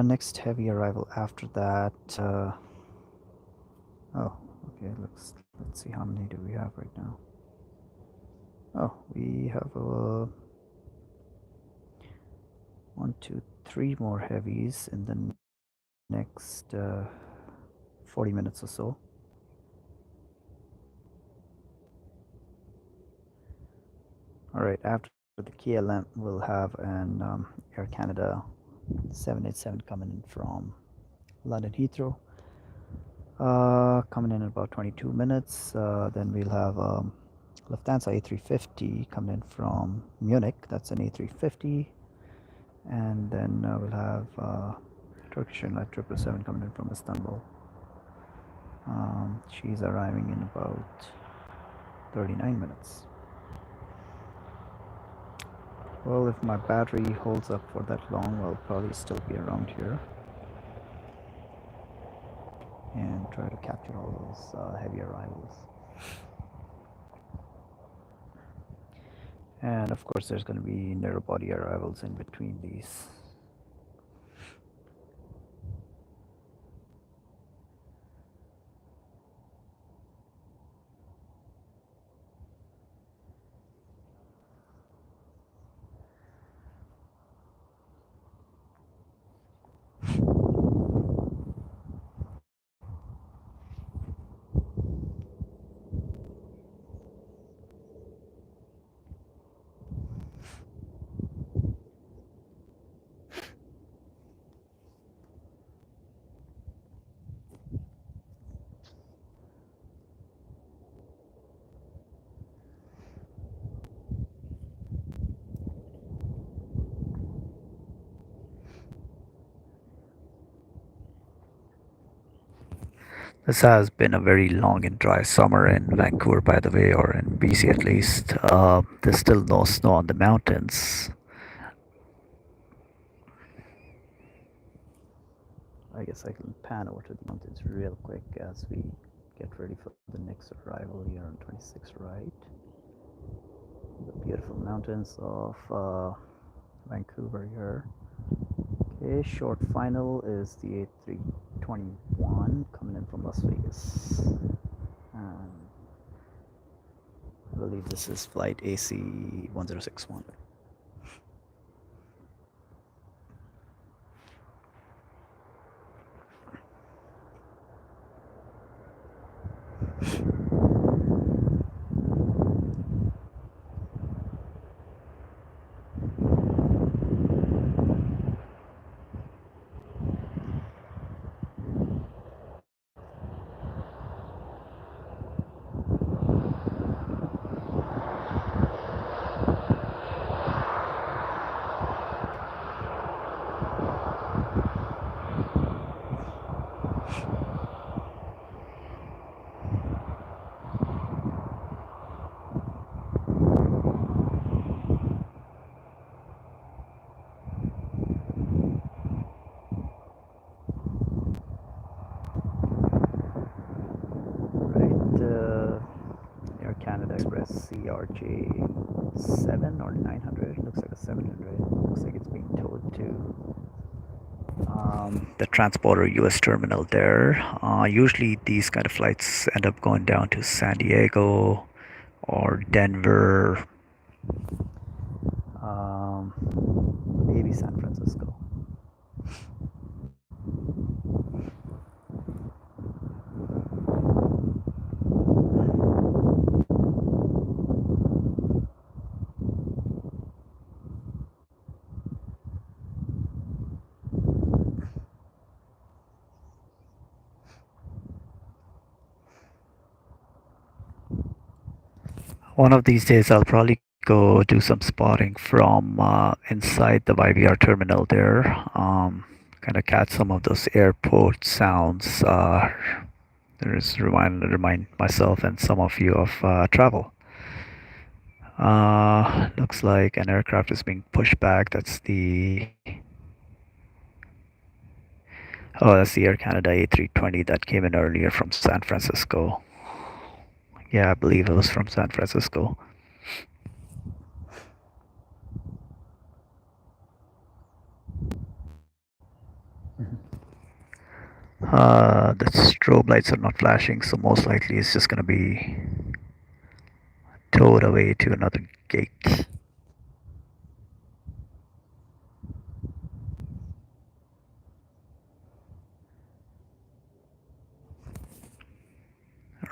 Next heavy arrival after that. Oh, okay. Let's see how many do we have right now. Oh, we have one, two, three more heavies in the next 40 minutes or so. All right, after the KLM, we'll have an Air Canada 787 coming in from London Heathrow, coming in about 22 minutes. Then we'll have Lufthansa A350 coming in from Munich. That's an A350. And then we'll have Turkish Airlines 777 coming in from Istanbul. She's arriving in about 39 minutes. Well, if my battery holds up for that long, I'll probably still be around here and try to capture all those heavy arrivals. And of course, there's going to be narrow body arrivals in between these. This has been a very long and dry summer in Vancouver, by the way, or in BC at least. There's still no snow on the mountains. I guess I can pan over to the mountains real quick as we get ready for the next arrival here on 26, right? The beautiful mountains of Vancouver here. Okay, short final is the A321 coming in from Las Vegas. And I believe this is flight AC 1061. Air Canada Express CRJ 7 or 900. It looks like a 700. Looks like it's being towed to the transporter US terminal there. Usually these kind of flights end up going down to San Diego or Denver, um, maybe San Francisco. One of these days, I'll probably go do some spotting from inside the YVR terminal there. kind of catch some of those airport sounds. There's remind myself and some of you of travel. Looks like an aircraft is being pushed back. That's the Air Canada A320 that came in earlier from San Francisco. Yeah, I believe it was from San Francisco. The strobe lights are not flashing, so most likely it's just gonna be towed away to another gate.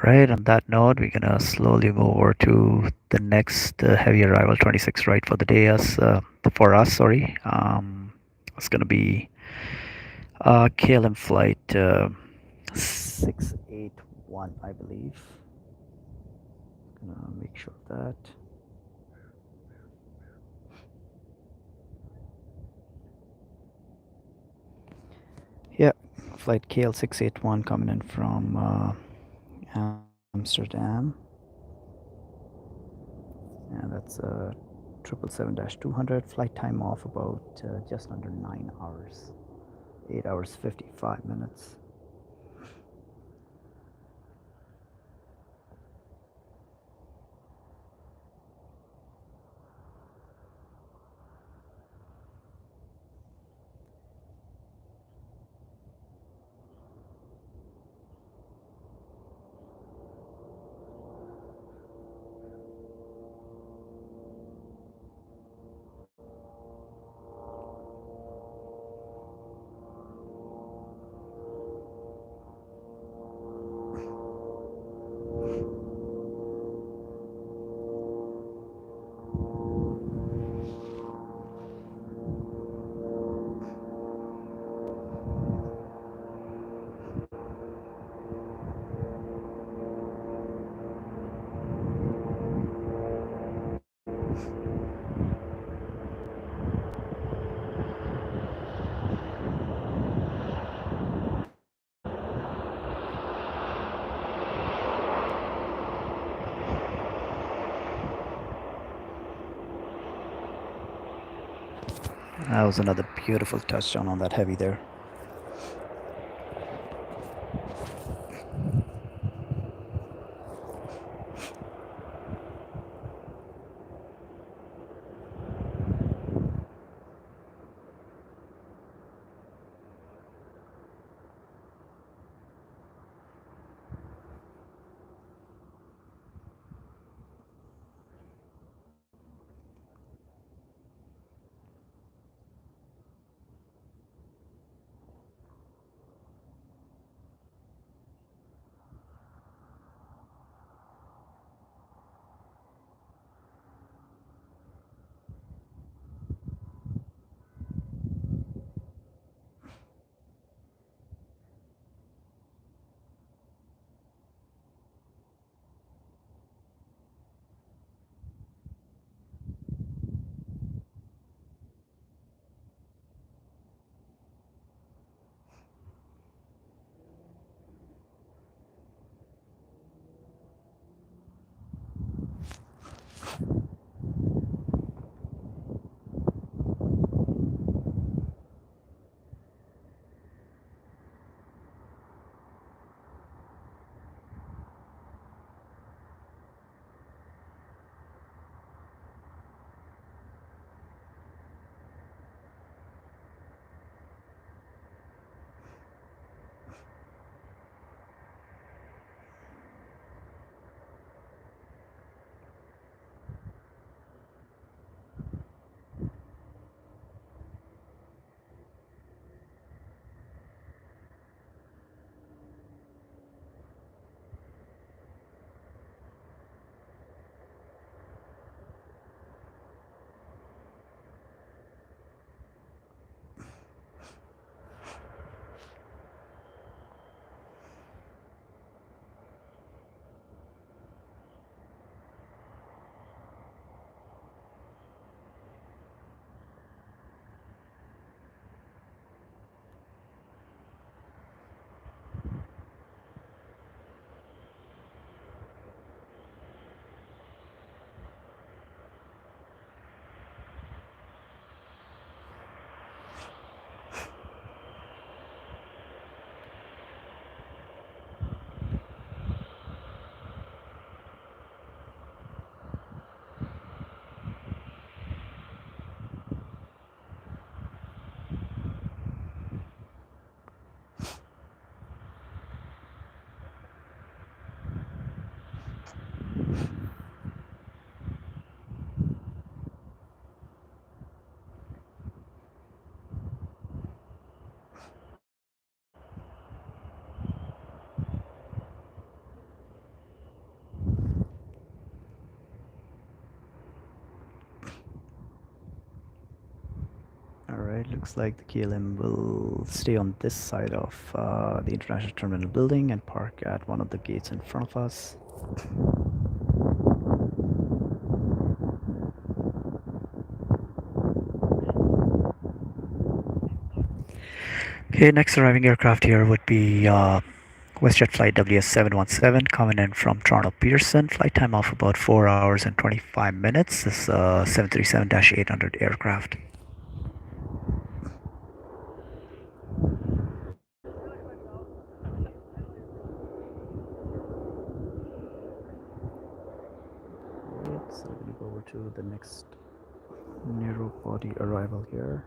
Right, on that note, we're gonna slowly move over to the next heavy arrival, 26 right for the day. For us, sorry. It's gonna be KLM flight 681, I believe. Gonna make sure of that. Yeah, flight KL 681 coming in from Amsterdam, and that's 777-200. Flight time off about just under 9 hours, 8 hours 55 minutes. That was another beautiful touchdown on that heavy there. looks like the KLM will stay on this side of the International Terminal building and park at one of the gates in front of us. Okay, next arriving aircraft here would be WestJet flight WS717 coming in from Toronto Pearson. Flight time of about 4 hours and 25 minutes. This is a 737-800 aircraft. Right, so we're going to go over to the next narrow body arrival here.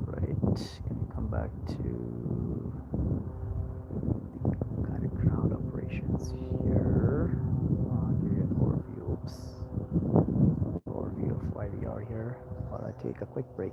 Right, can you come back to kind of ground operations here? Give you an overview of why we are here while I take a quick break.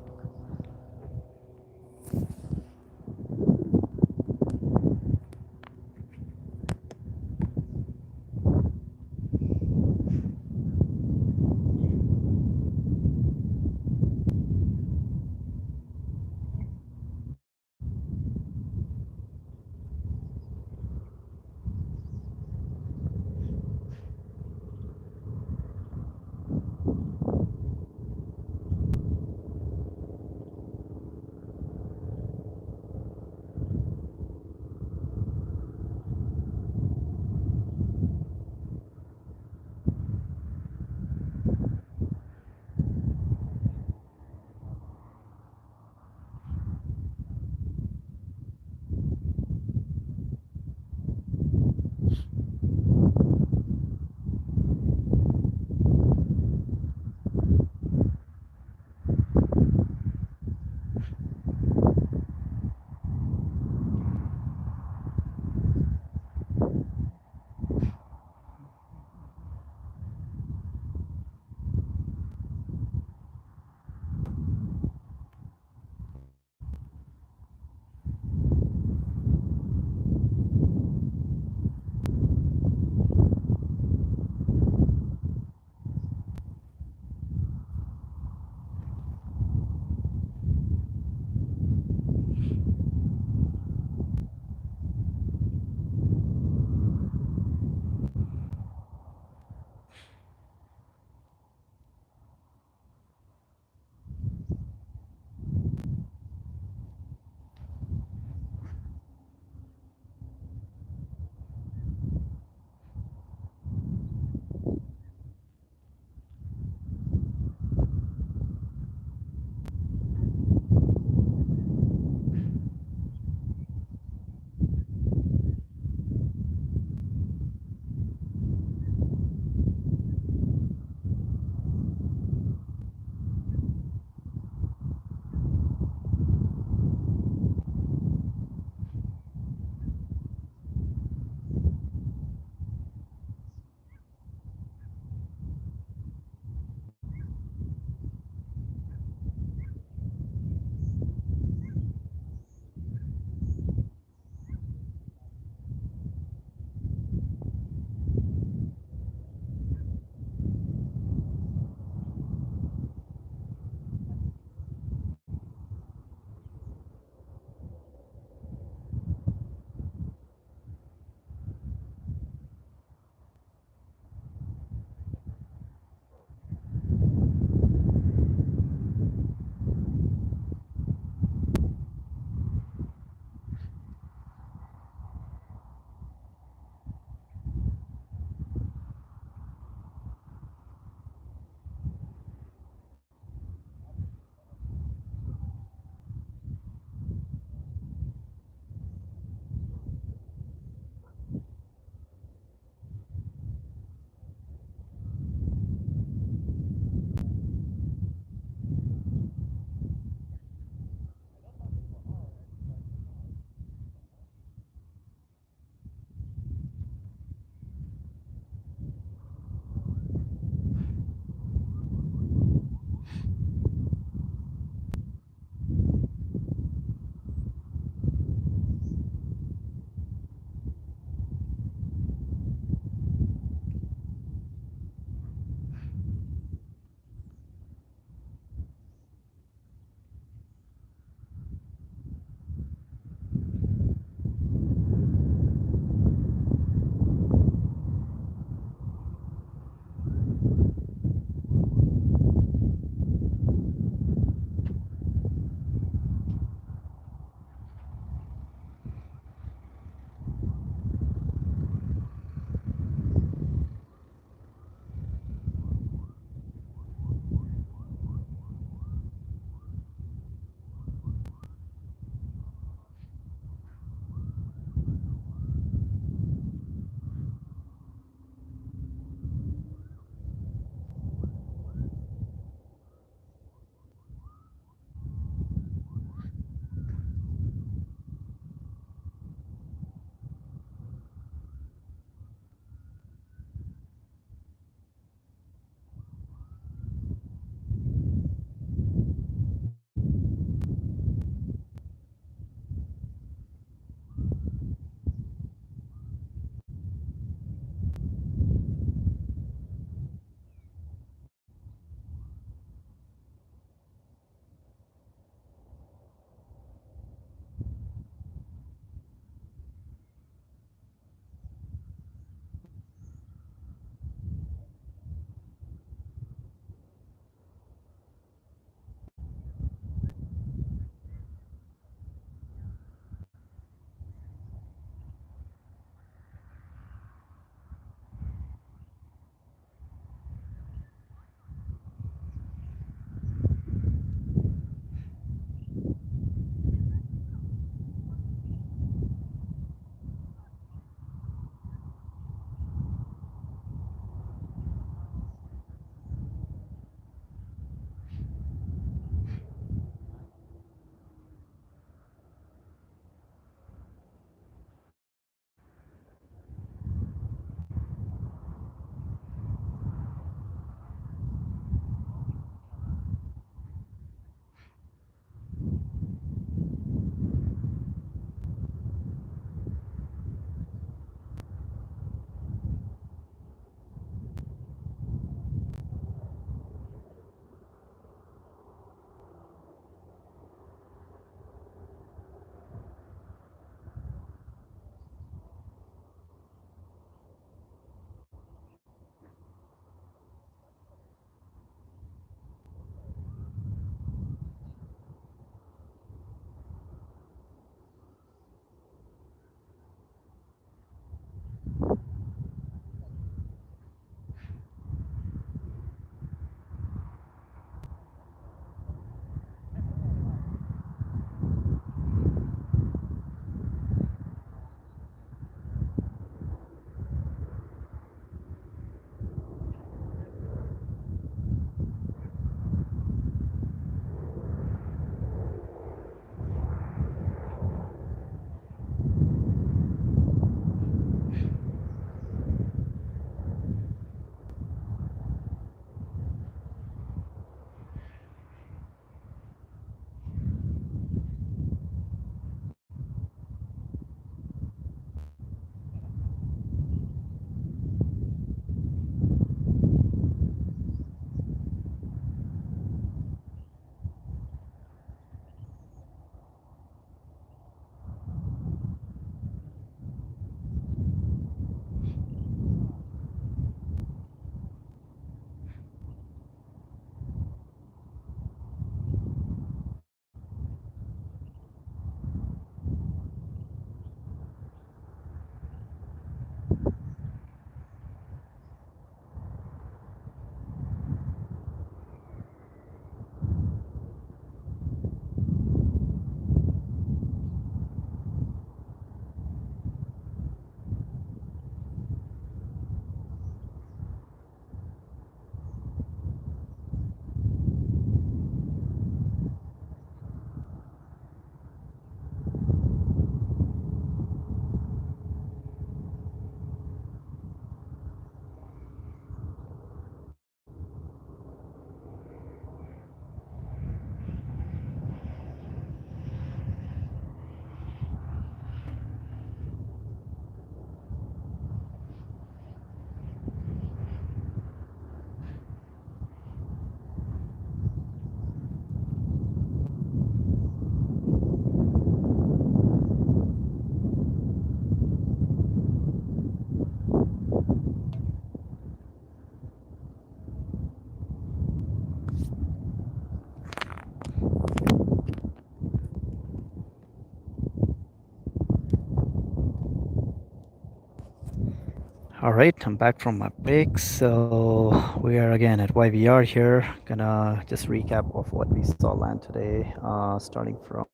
All right, I'm back from my break. So we are again at YVR here. Gonna just recap of what we saw land today. Starting from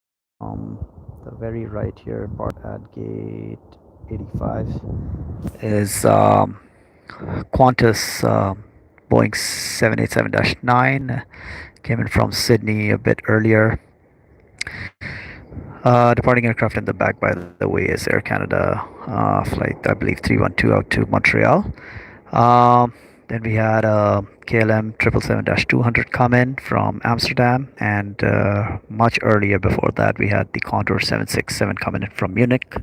the very right here, part at gate 85 is Qantas Boeing 787-9 came in from Sydney a bit earlier. Departing aircraft in the back, by the way, is Air Canada flight, I believe 312 out to Montreal. Then we had a KLM 777-200 come in from Amsterdam, and much earlier before that, we had the Condor 767 coming in from Munich.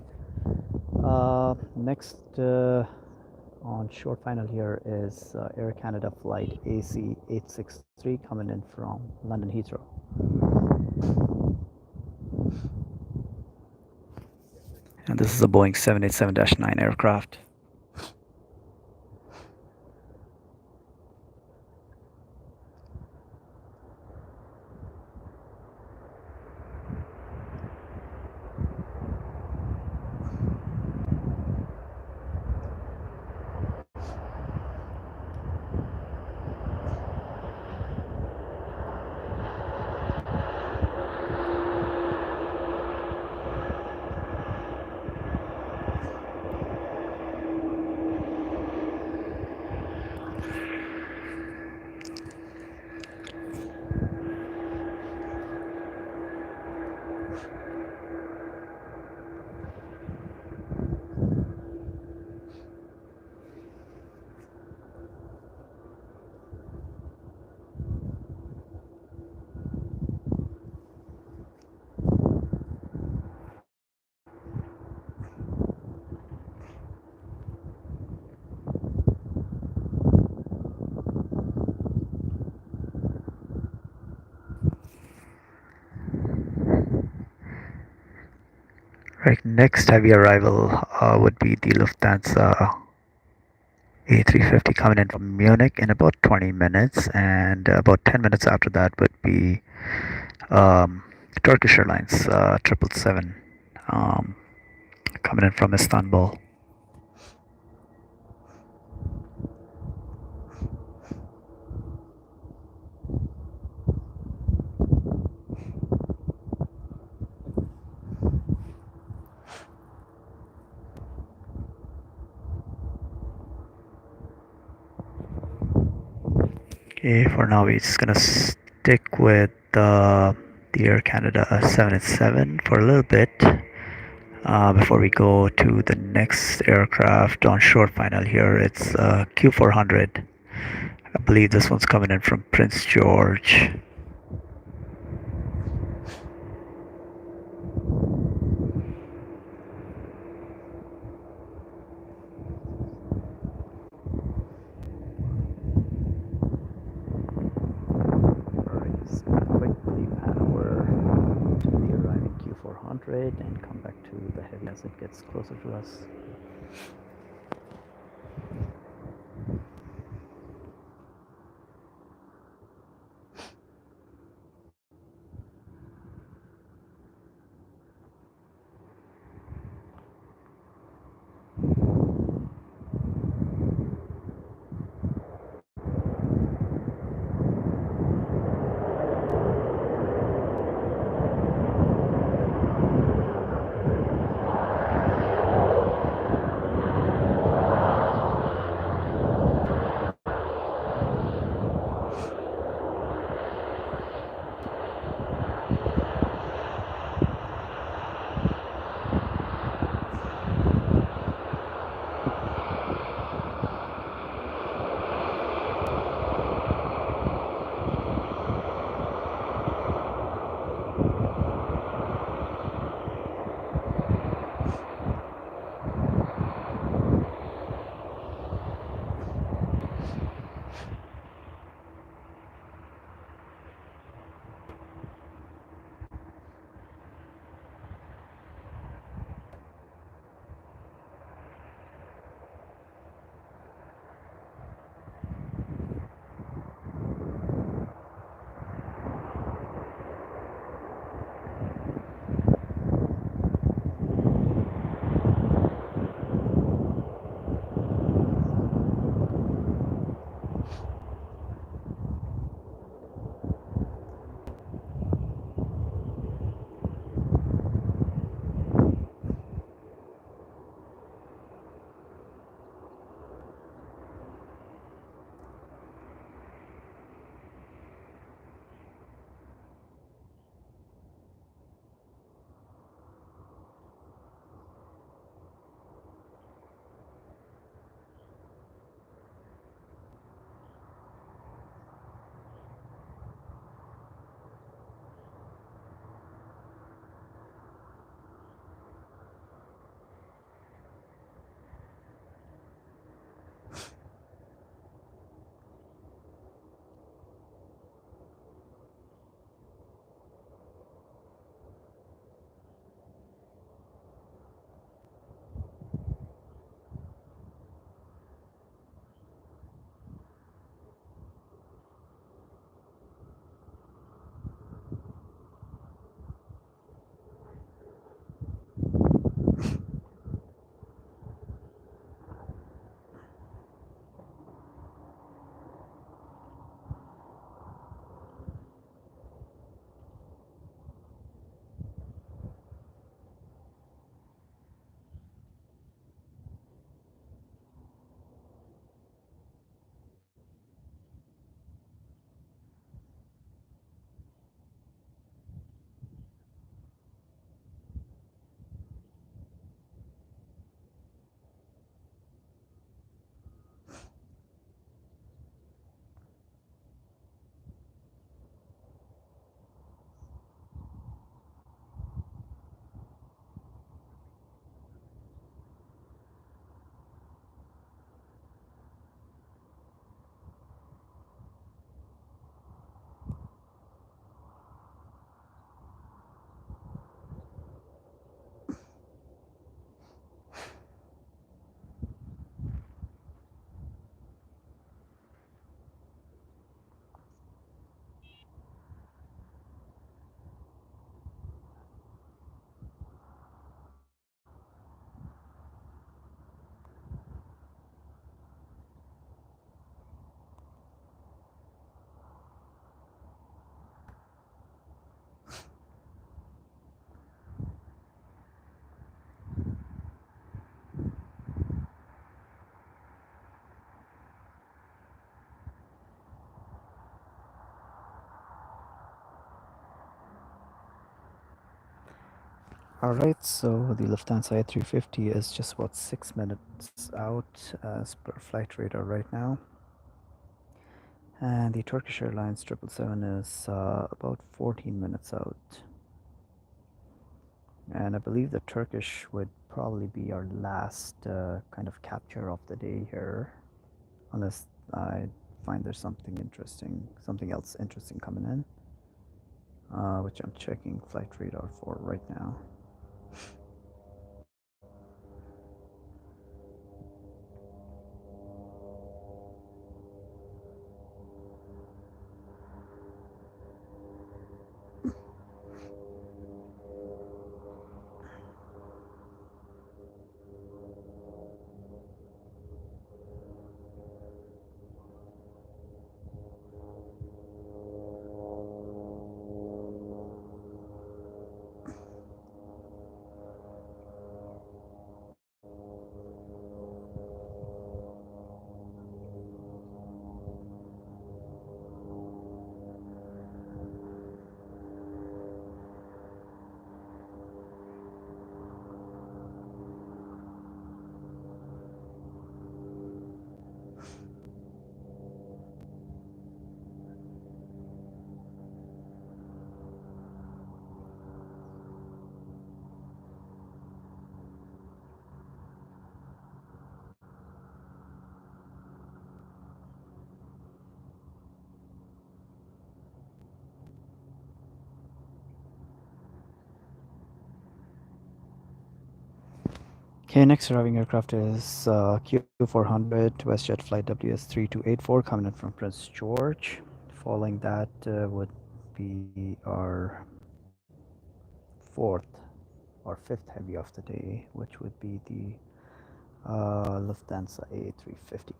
Next, on short final here is Air Canada flight AC 863 coming in from London Heathrow. And this is a Boeing 787-9 aircraft. Right, next heavy arrival would be the Lufthansa A350 coming in from Munich in about 20 minutes, and about 10 minutes after that would be um, Turkish Airlines 777 um, coming in from Istanbul. Okay, for now we're just gonna stick with the Air Canada 787 for a little bit before we go to the next aircraft on short final here. It's Q400. I believe this one's coming in from Prince George. Quickly pan over to the arriving Q400 and come back to the heavy as it gets closer to us. All right, so the Lufthansa A350 is just about 6 minutes out as per flight radar right now. And the Turkish Airlines 777 is about 14 minutes out. And I believe the Turkish would probably be our last kind of capture of the day here, unless I find there's something else interesting coming in, which I'm checking flight radar for right now. Okay, next arriving aircraft is Q400 WestJet flight WS3284 coming in from Prince George. Following that would be our fourth or fifth heavy of the day, which would be the Lufthansa A350.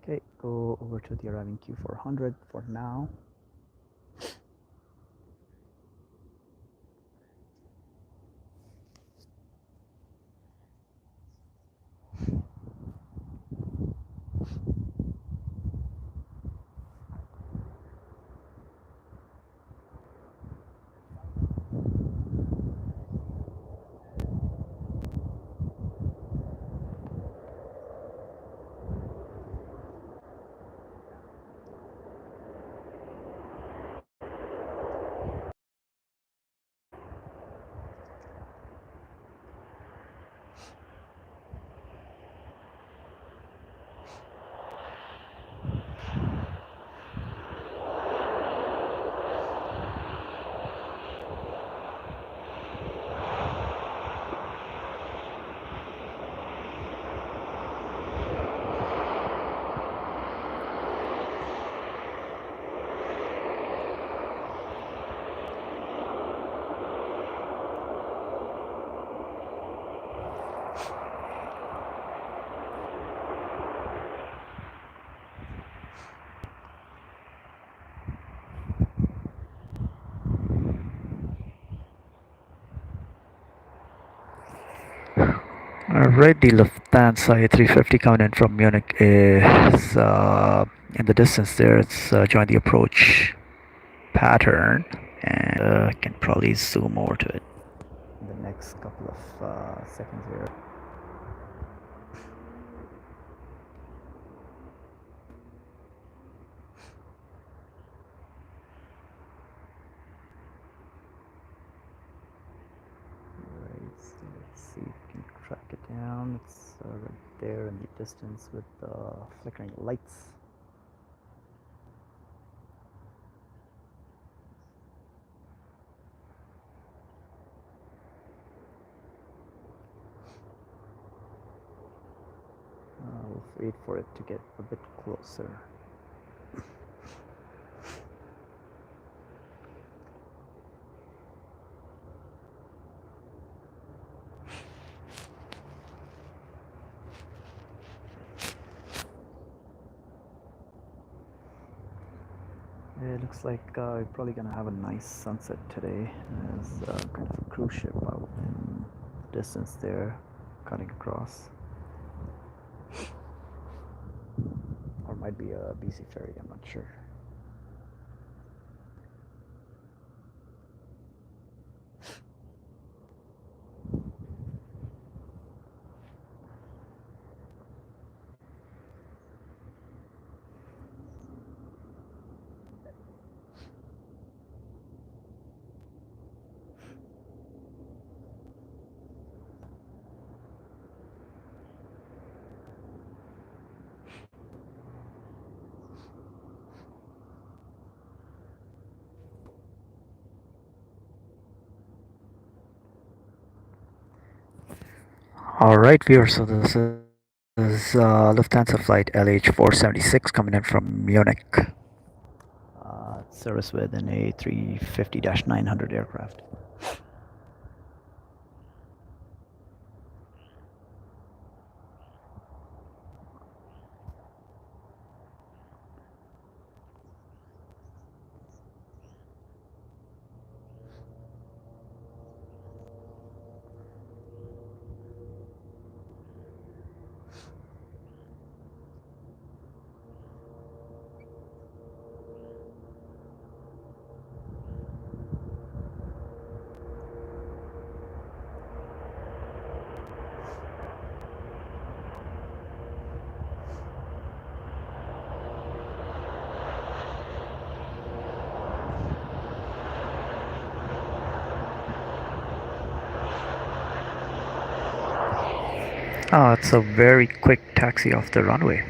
Okay, go over to the arriving Q400 for now. Alright, the Lufthansa A350 coming in from Munich is in the distance there. It's joined the approach pattern, and can probably zoom over to it in the next couple of seconds here. Right, so let's see if we can track it down. It's right there in the distance with the flickering lights. We'll wait for it to get a bit closer. Looks like we're probably gonna have a nice sunset today. There's kind of a cruise ship out in the distance there, cutting across, or might be a BC ferry. I'm not sure. All right, viewers. So this is Lufthansa flight LH476 coming in from Munich. Service with an A350-900 aircraft. Oh, it's a very quick taxi off the runway.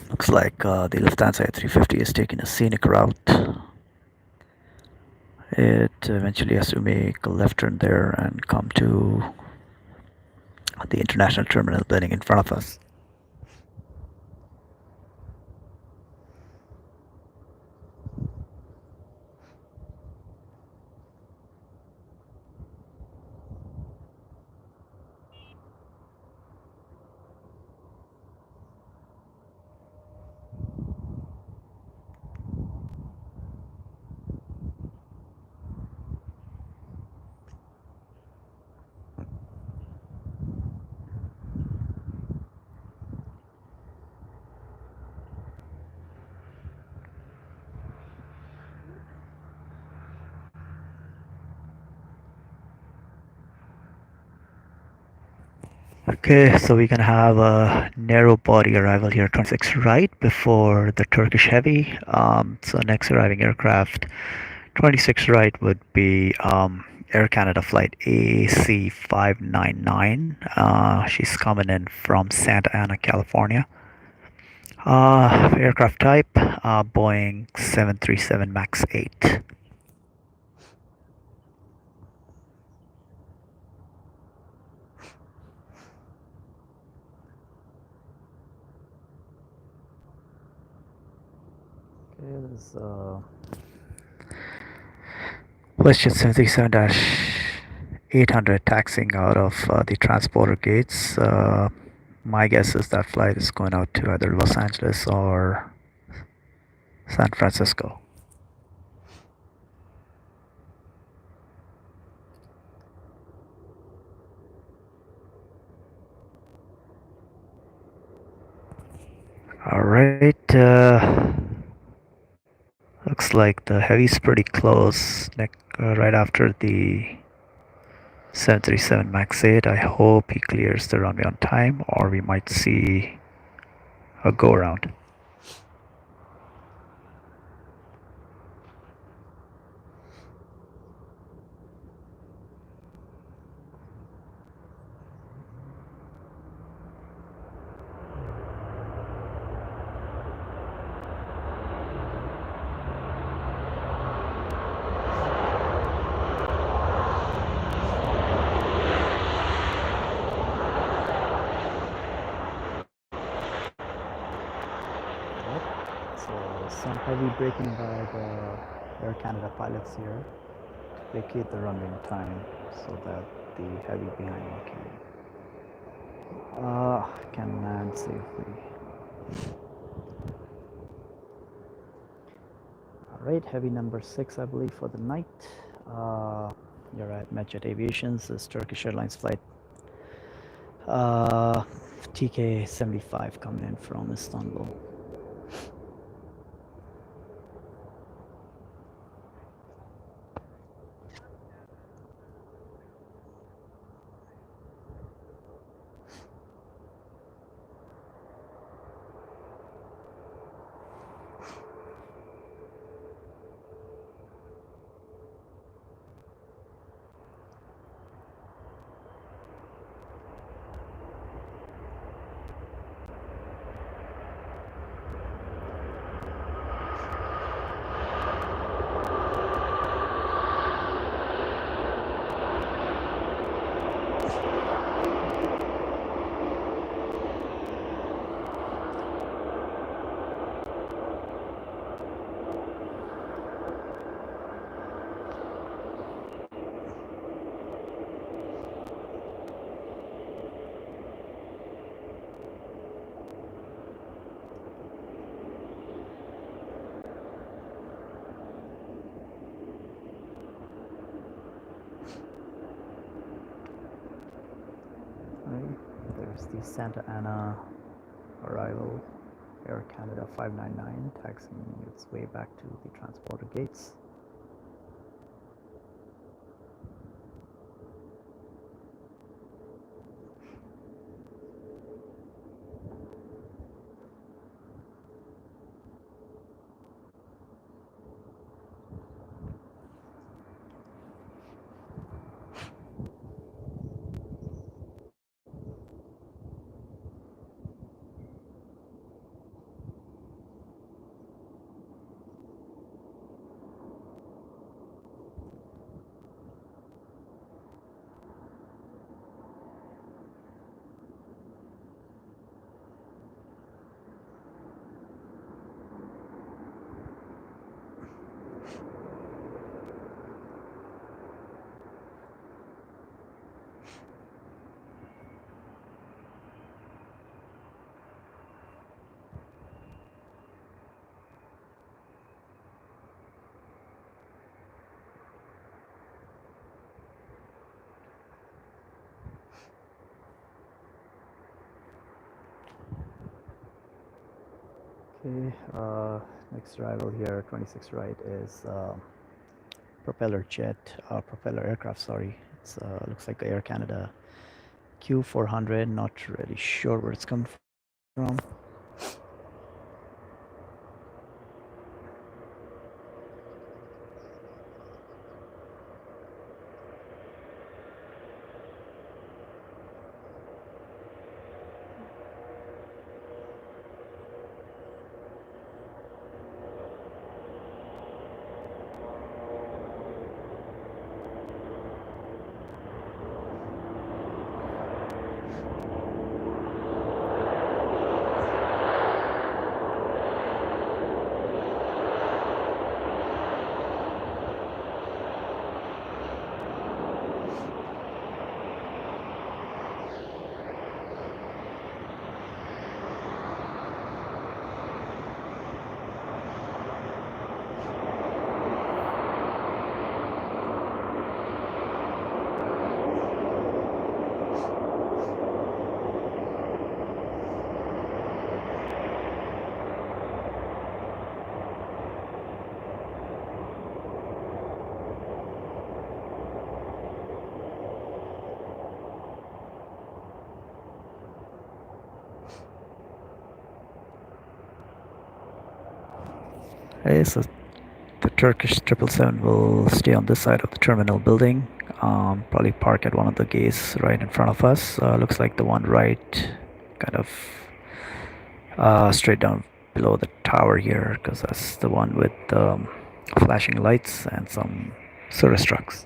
Looks like the Lufthansa A350 is taking a scenic route. It eventually has to make a left turn there and come to the international terminal building in front of us. Okay, so we're gonna have a narrow body arrival here, 26 right before the Turkish Heavy. So next arriving aircraft, 26 right would be Air Canada flight AC599. She's coming in from Santa Ana, California. Aircraft type Boeing 737 MAX 8. Okay, this Question 737-800 taxiing out of the transporter gates. My guess is that flight is going out to either Los Angeles or San Francisco. All right. Looks like the heavy's pretty close, right after the 737 MAX 8. I hope he clears the runway on time, or we might see a go around. So some heavy braking by the Air Canada pilots here to vacate the runway in time so that the heavy behind me can land safely. All right, heavy number 6, I believe, for the night. You're at Medjet Aviation's, this Turkish Airlines flight. TK75 coming in from Istanbul. There's the Santa Ana arrival, Air Canada 599, taxiing its way back to the transporter gates. Okay, next arrival here, 26 right, is propeller aircraft, sorry. It's looks like Air Canada Q400, not really sure where it's coming from. Okay, so the Turkish 777 will stay on this side of the terminal building. Probably park at one of the gates right in front of us. Looks like the one right, kind of straight down below the tower here, because that's the one with flashing lights and some service trucks.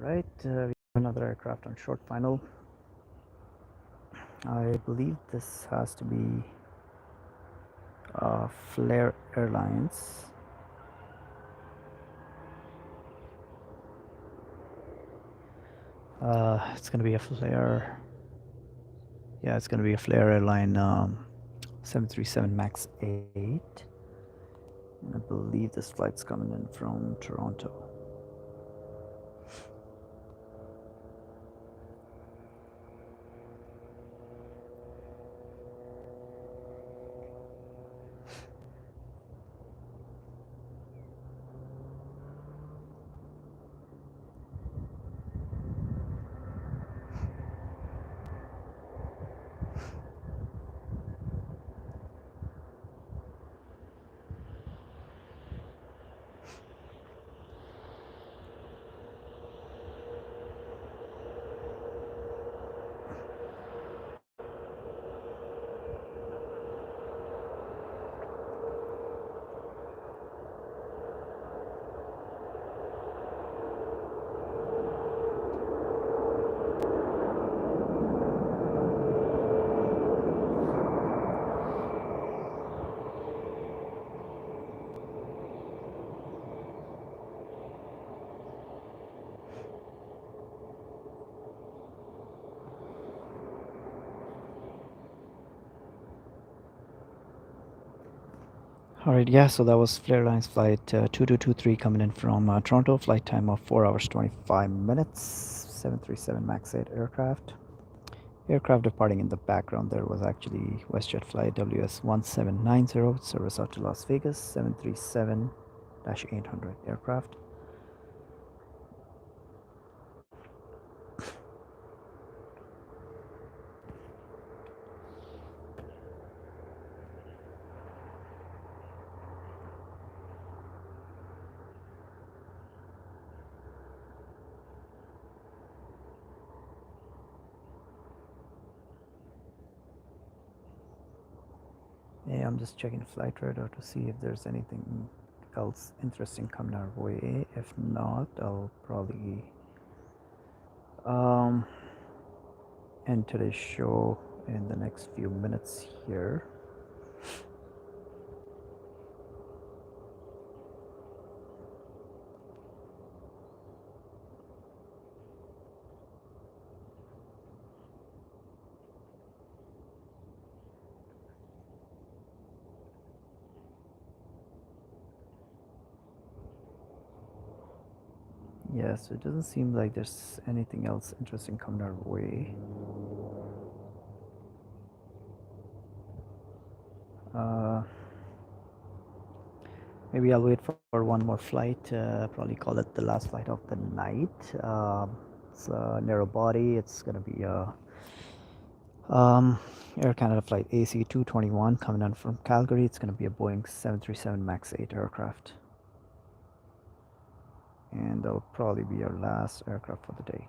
All right, we have another aircraft on short final. I believe this has to be Flair Airlines. It's going to be a Flair. Yeah, it's going to be a Flair Airline 737 MAX 8. And I believe this flight's coming in from Toronto. All right, yeah, so that was Flair Airlines flight 2223 coming in from Toronto, flight time of 4 hours 25 minutes, 737 MAX 8 aircraft. Aircraft departing in the background there was actually WestJet flight WS1790, service out to Las Vegas, 737-800 aircraft. Yeah, I'm just checking flight radar to see if there's anything else interesting coming our way. If not, I'll probably um, end today's show in the next few minutes here. Yes, it doesn't seem like there's anything else interesting coming our way. Uh, Maybe I'll wait for one more flight. Probably call it the last flight of the night. It's a narrow body. It's gonna be a Air Canada flight AC 221 coming in from Calgary. It's gonna be a Boeing 737 Max 8 aircraft, and that'll probably be our last aircraft for the day.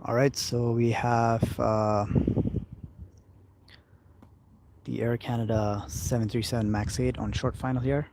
All right, so we have the Air Canada 737 MAX 8 on short final here.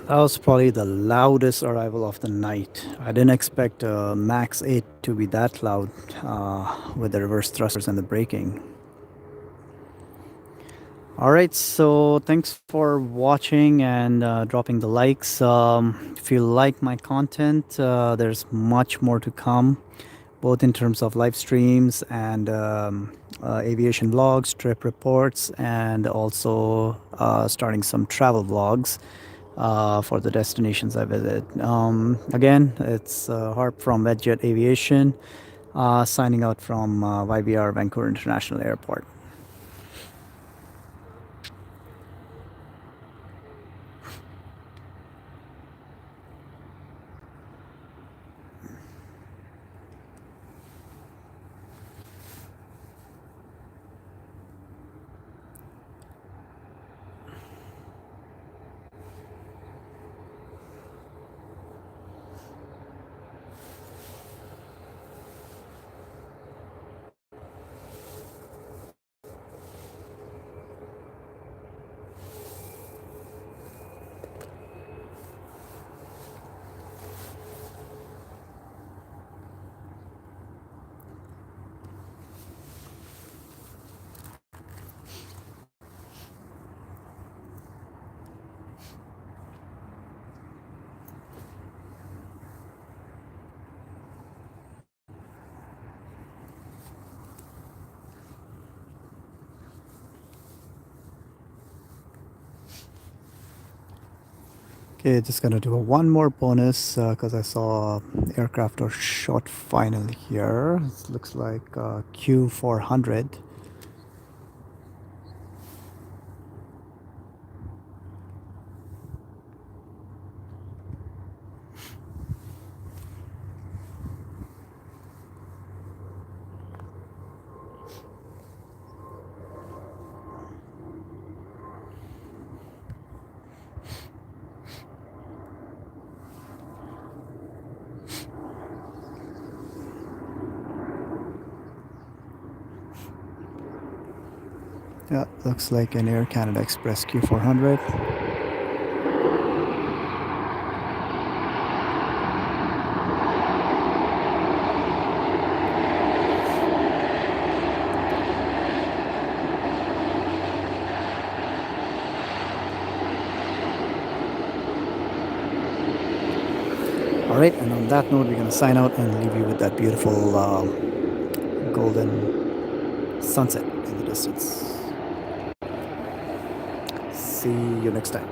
That was probably the loudest arrival of the night. I didn't expect Max 8 to be that loud with the reverse thrusters and the braking. All right, so thanks for watching and dropping the likes. If you like my content, there's much more to come, both in terms of live streams and aviation vlogs, trip reports, and also starting some travel vlogs for the destinations I visit. Again, it's Harp from Medjet Aviation, signing out from YVR Vancouver International Airport. Okay, just gonna do a one more bonus because I saw aircraft or shot final here. It looks like Q400. Yeah, looks like an Air Canada Express Q400. All right, and on that note, we're gonna sign out and leave you with that beautiful golden sunset in the distance. See you next time.